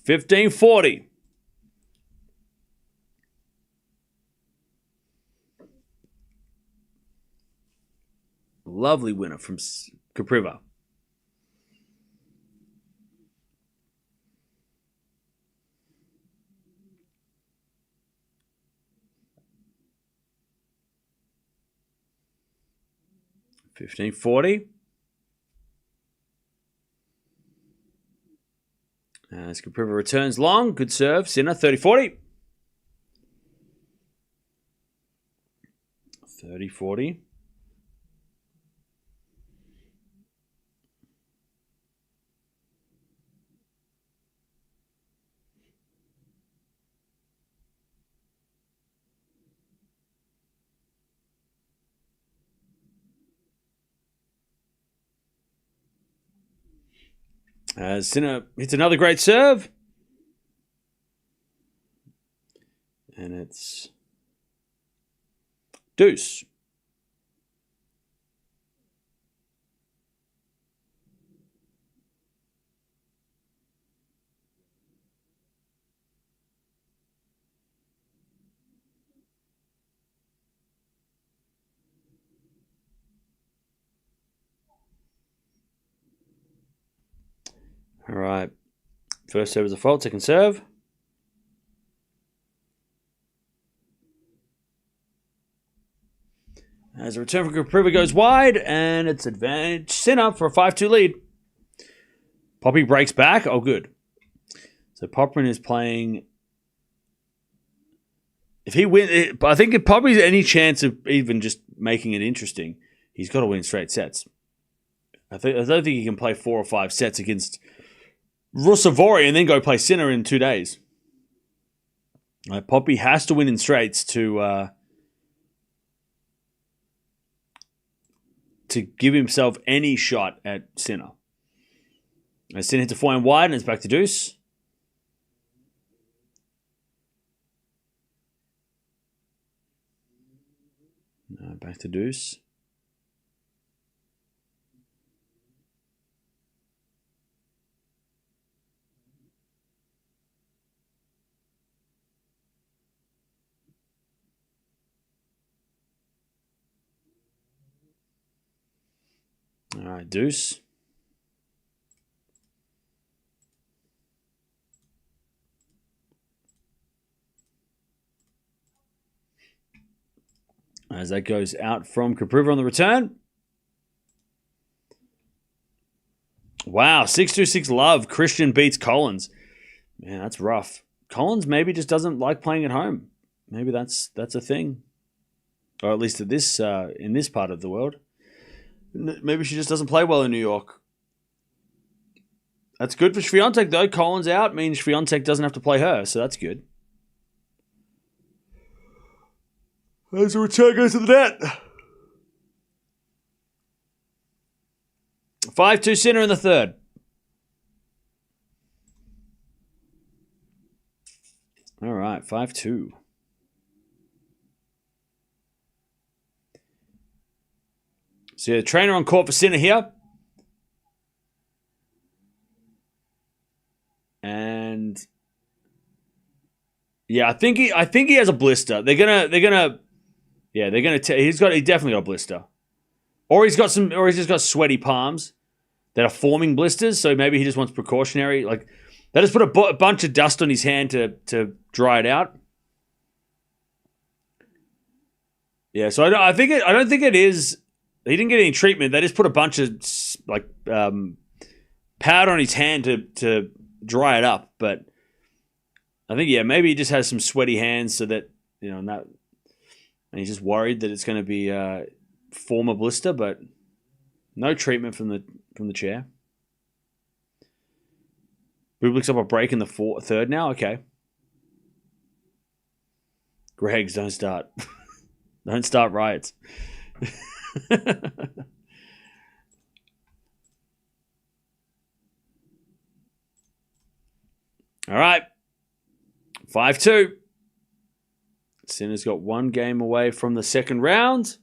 15-40. Lovely winner from Kopriva. $15.40. As Kopriva returns long, good serve. Sinner 30-40. 30-40. As Sinner hits another great serve. And it's deuce. All right. First serve is a fault. Second serve. As a return from Kopriva goes wide, and it's advantage Sinner for a 5-2 lead. Poppy breaks back. Oh, good. So Popperin is playing. If he wins, I think if Poppy's any chance of even just making it interesting, he's got to win straight sets. I don't think he can play 4 or 5 sets against Russavori and then go play Sinner in 2 days. Poppy has to win in straights to give himself any shot at Sinner. As Sinner hits a forehand wide and it's back to deuce. Back to deuce. All right, deuce. As that goes out from Kopriva on the return. Wow, 6-2-6 love. Christian beats Collins. Man, that's rough. Collins maybe just doesn't like playing at home. Maybe that's a thing. Or at least at this in this part of the world. Maybe she just doesn't play well in New York. That's good for Swiatek, though. Collins out means Swiatek doesn't have to play her, so that's good. As the return goes to the net. 5-2 Sinner in the third. All right, 5-2. So the trainer on court for Sinner here. And yeah, I think he has a blister. He definitely got a blister. Or he's just got sweaty palms that are forming blisters, so maybe he just wants precautionary. Like, they just put a bunch of dust on his hand to dry it out. Yeah, so I don't think it is. He didn't get any treatment. They just put a bunch of powder on his hand to dry it up. But I think maybe he just has some sweaty hands, so that and he's just worried that it's going to be form a blister. But no treatment from the chair. Bublik's up a break in the third now. Okay. Gregs, don't start. Don't start riots. All right. 5-2. Sinner's got one game away from the second round.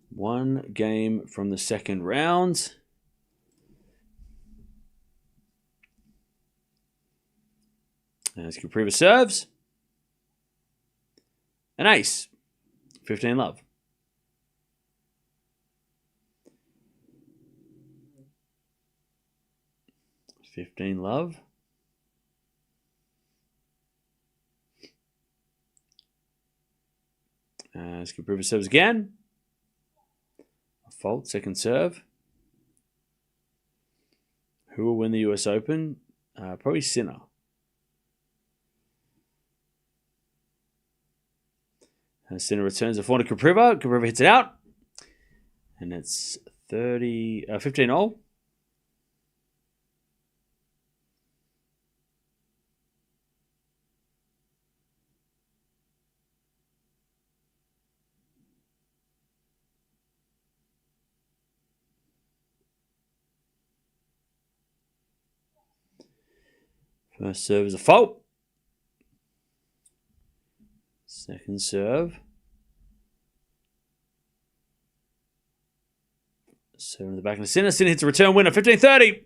One game from the second round. As Kopriva serves. An ace. 15-love. $15 as Kopriva serves again. A fault, second serve. Who will win the US Open? Probably Sinner. As Sinner returns the forehand to Kopriva. Kopriva hits it out. And it's 15-all. First serve is a fault. Second serve. Serve in the back of the Sinner. Sinner hits a return winner. 15-30.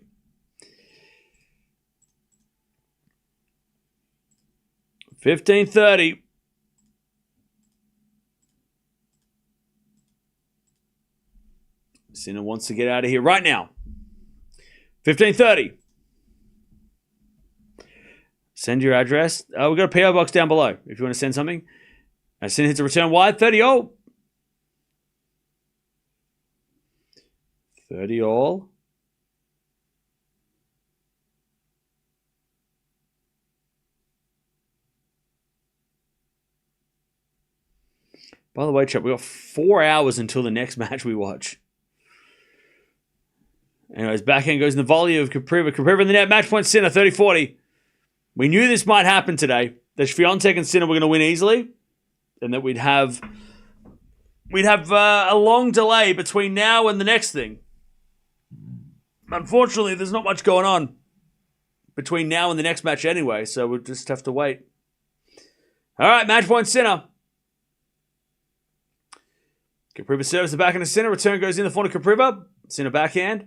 Sinner wants to get out of here right now. 15-30. Send your address. We've got a PO box down below if you want to send something. Sinner hits a return wide. 30-all. 30-all. By the way, chat, we've got 4 hours until the next match we watch. Anyways, backhand goes in the volley of Kopriva. Kopriva in the net. Match point Sinner. 30-40. We knew this might happen today. That Swiatek and Sinner were going to win easily. And that we'd have a long delay between now and the next thing. Unfortunately, there's not much going on between now and the next match anyway, so we'll just have to wait. All right, match point Sinner. Kopriva serves the backhand to Sinner. Return goes in the front of Kopriva. Sinner backhand.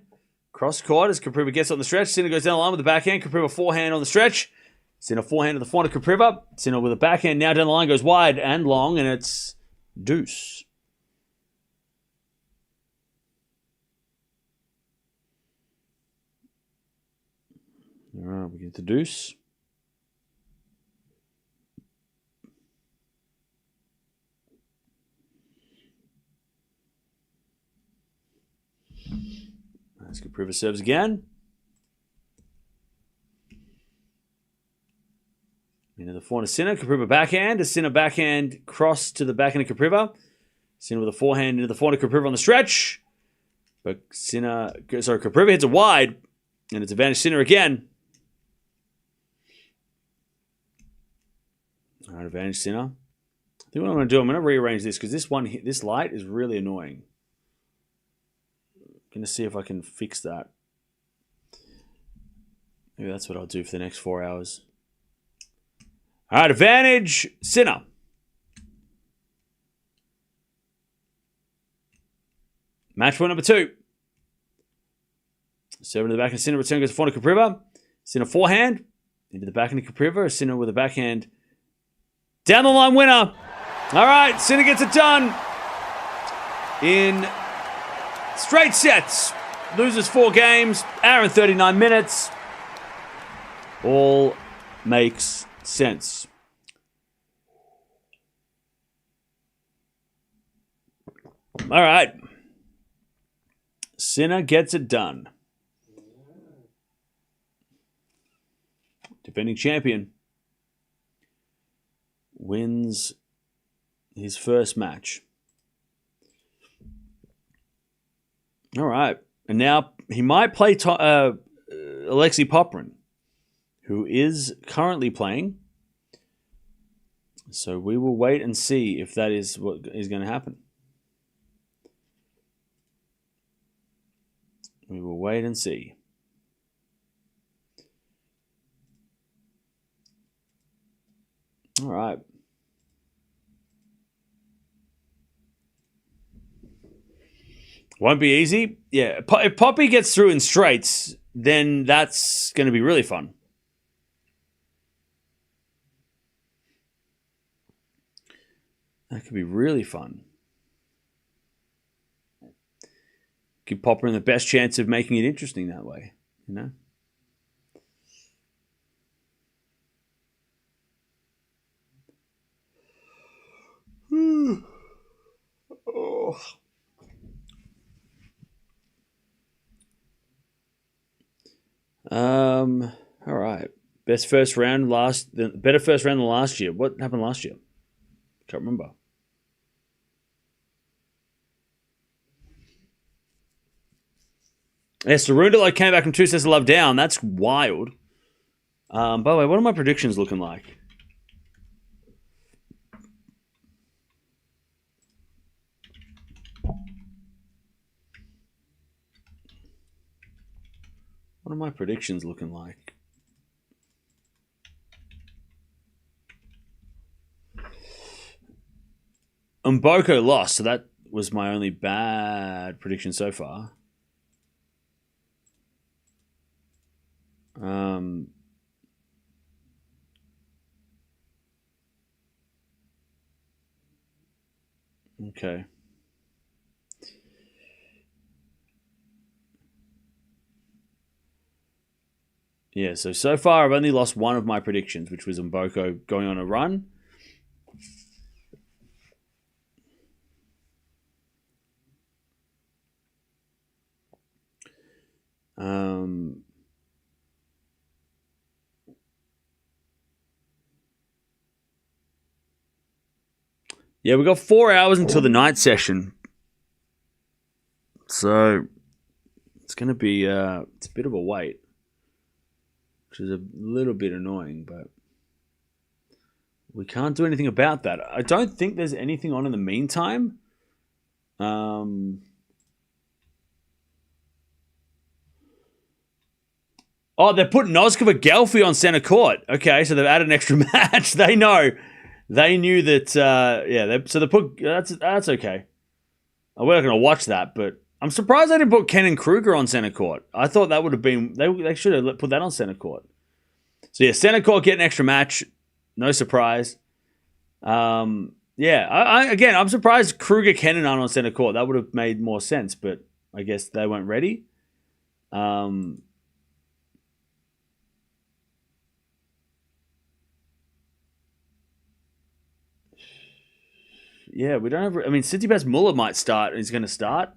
Cross court as Kopriva gets on the stretch. Sinner goes down the line with the backhand. Kopriva forehand on the stretch. Sinner forehand to the front of Kopriva. Sinner with a backhand now down the line goes wide and long, and it's deuce. All right, we get the deuce. As Kopriva serves again. Into the forehand of Sinner. Kopriva backhand. A Sinner backhand cross to the backhand of Kopriva. Sinner with a forehand into the forehand of Kopriva on the stretch. But Kopriva hits it wide. And it's advantage Sinner again. All right, advantage Sinner. I think what I'm going to do, I'm going to rearrange this because this light is really annoying. I'm going to see if I can fix that. Maybe that's what I'll do for the next 4 hours. All right, advantage Sinner. Match point number 2. Serve into the back of Sinner. Return goes to forehand of Kopriva. Sinner forehand. Into the backhand of Kopriva. Sinner with a backhand. Down the line winner. All right, Sinner gets it done. In straight sets. Loses 4 games. Hour and 39 minutes. All makes sense. All right. Sinner gets it done. Defending champion wins his first match. All right. And now he might play Alexei Popyrin, who is currently playing. So we will wait and see if that is what is going to happen. We will wait and see. All right. Won't be easy. Yeah, if Poppy gets through in straights, then that's going to be really fun. That could be really fun. Give Popper the best chance of making it interesting that way, you know? Oh. All right. Better first round than last year. What happened last year? Can't remember. Yeah, Cerundolo came back from 2 sets of love down. That's wild. By the way, what are my predictions looking like? What are my predictions looking like? Mboko lost, so that was my only bad prediction so far. Okay. Yeah, so far I've only lost one of my predictions, which was Mboko going on a run. Yeah, we've got 4 hours until the night session. So it's going to be it's a bit of a wait, which is a little bit annoying, but we can't do anything about that. I don't think there's anything on in the meantime. Oh, they're putting Noskova Gelfi on center court. Okay, so they've added an extra match. They know. They knew that, so they put, that's okay. We're not going to watch that, but I'm surprised they didn't put Kenan Kruger on center court. I thought that would have been, they should have put that on center court. So yeah, center court get an extra match. No surprise. I'm surprised Kruger Kenan aren't on center court. That would have made more sense, but I guess they weren't ready. Yeah, we don't have... I mean, Tsitsipas Muller might start. He's going to start.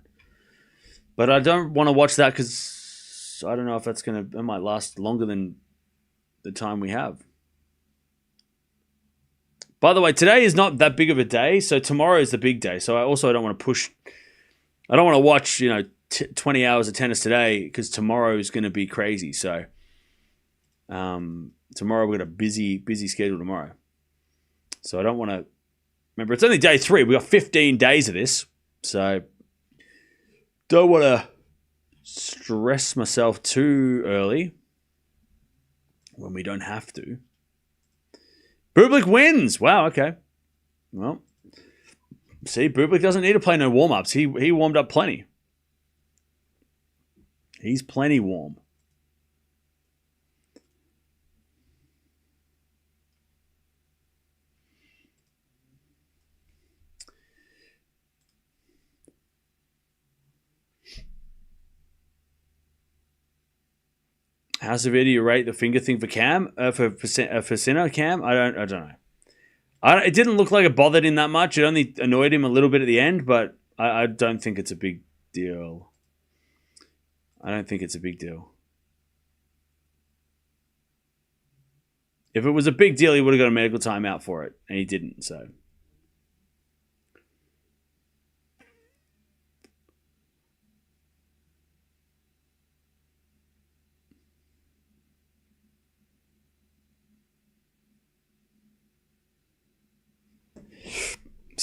But I don't want to watch that because I don't know if that's going to... It might last longer than the time we have. By the way, today is not that big of a day, so tomorrow is the big day. So I don't want to push... I don't want to watch, 20 hours of tennis today because tomorrow is going to be crazy. So tomorrow we've got a busy schedule tomorrow. So I don't want to... Remember, it's only day 3. We got 15 days of this. So don't want to stress myself too early when we don't have to. Bublik wins. Wow, okay. Well, see, Bublik doesn't need to play no warm-ups. He warmed up plenty. He's plenty warm. How severe do you rate the finger thing for Cam? For Sinner, Cam? I don't know. It didn't look like it bothered him that much. It only annoyed him a little bit at the end, but I don't think it's a big deal. I don't think it's a big deal. If it was a big deal, he would have got a medical timeout for it, and he didn't, so...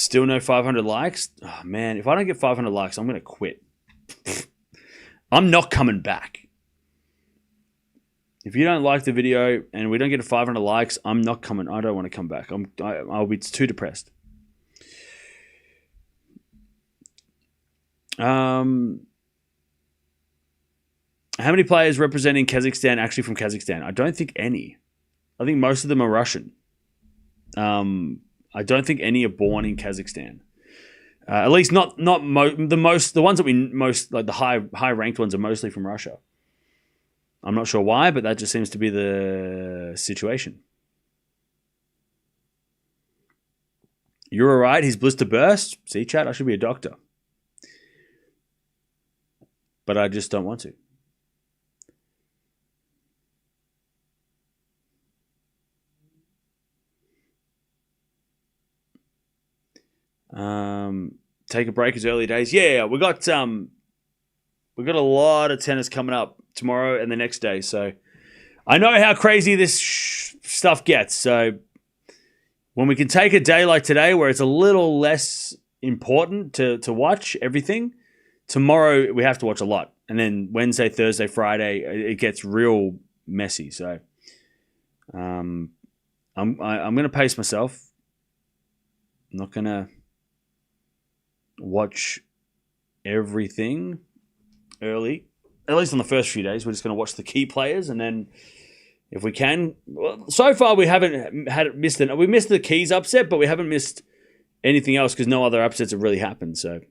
Still no 500 likes? Oh, man, if I don't get 500 likes, I'm going to quit. I'm not coming back. If you don't like the video and we don't get 500 likes, I'm not coming. I don't want to come back. I'll be too depressed. How many players representing Kazakhstan actually from Kazakhstan? I don't think any. I think most of them are Russian. I don't think any are born in Kazakhstan. At least the ones that we most like the high ranked ones are mostly from Russia. I'm not sure why, but that just seems to be the situation. You're all right. His blister burst. See, chat. I should be a doctor, but I just don't want to. Take a break as early days. Yeah, we got a lot of tennis coming up tomorrow and the next day. So I know how crazy this stuff gets. So when we can take a day like today where it's a little less important to watch everything, tomorrow we have to watch a lot. And then Wednesday, Thursday, Friday, it gets real messy. So I'm going to pace myself. I'm not going to watch everything early, at least on the first few days. We're just going to watch the key players, and then if we can, well, so far we haven't missed it. We missed the keys upset, but we haven't missed anything else because no other upsets have really happened. So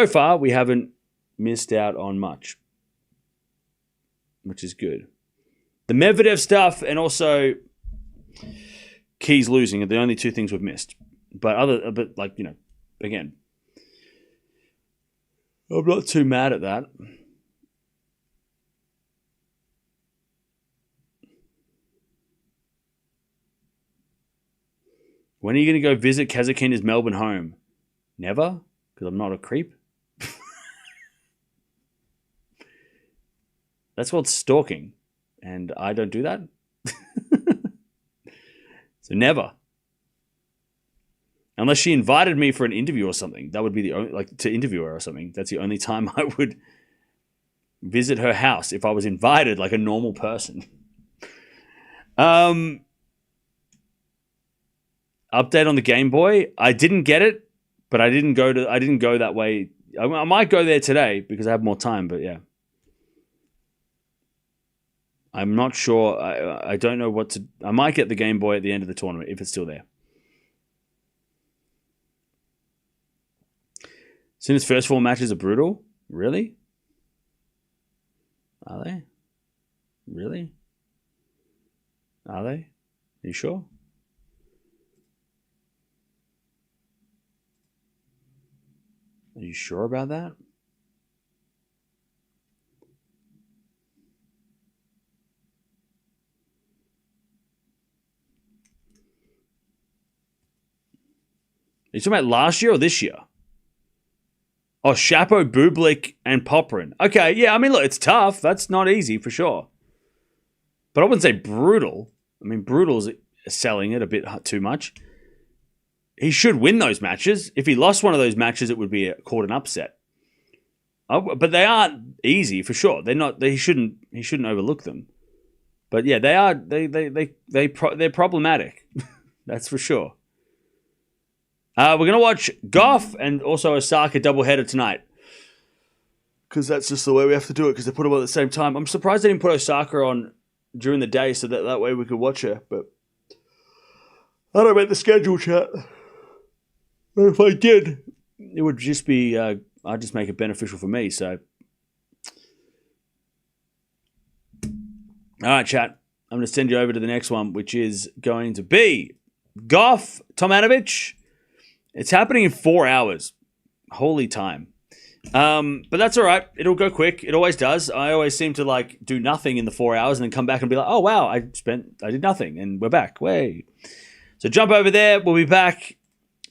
far we haven't missed out on much, which is good. The Medvedev stuff and also keys losing are the only two things we've missed. But again, I'm not too mad at that. When are you going to go visit Kazakhstan's Melbourne home? Never, because I'm not a creep. That's called stalking, and I don't do that. So never. Unless she invited me for an interview or something. That would be the only, to interview her or something. That's the only time I would visit her house if I was invited like a normal person. Update on the Game Boy. I didn't get it, but I didn't go that way. I might go there today because I have more time, but yeah. I'm not sure. I don't know what to... I might get the Game Boy at the end of the tournament if it's still there. Sinner's first 4 matches are brutal. Really? Are they? Really? Are they? Are you sure? Are you sure about that? Are you talking about last year or this year? Oh, Shapo, Bublik, and Poprin. Okay, yeah, I mean, look, it's tough. That's not easy for sure. But I wouldn't say brutal. I mean, brutal's selling it a bit too much. He should win those matches. If he lost one of those matches, it would be called an upset. But they aren't easy for sure. They're not. He shouldn't overlook them. But yeah, they are. They're problematic. That's for sure. We're going to watch Gauff and also Osaka doubleheader tonight. Because that's just the way we have to do it, because they put them on at the same time. I'm surprised they didn't put Osaka on during the day so that way we could watch her. But I don't make the schedule, chat. But if I did, it would just be... I'd just make it beneficial for me, so... All right, chat. I'm going to send you over to the next one, which is going to be Gauff, Tomanovic. It's happening in 4 hours. Holy time. But that's all right. It'll go quick. It always does. I always seem to do nothing in the 4 hours and then come back and be like, oh, wow, I did nothing. And we're back. Way. So jump over there. We'll be back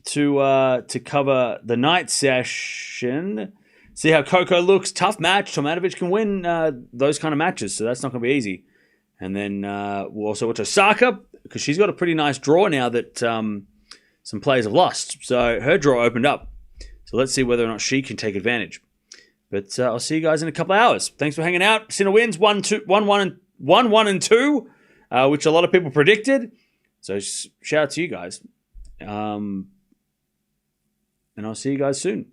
to cover the night session. See how Coco looks. Tough match. Tomanovic can win those kind of matches. So that's not going to be easy. And then we'll also watch Osaka because she's got a pretty nice draw now that... some players have lost. So her draw opened up. So let's see whether or not she can take advantage. But I'll see you guys in a couple of hours. Thanks for hanging out. Sinner wins 1-1 and 2, which a lot of people predicted. So shout out to you guys. And I'll see you guys soon.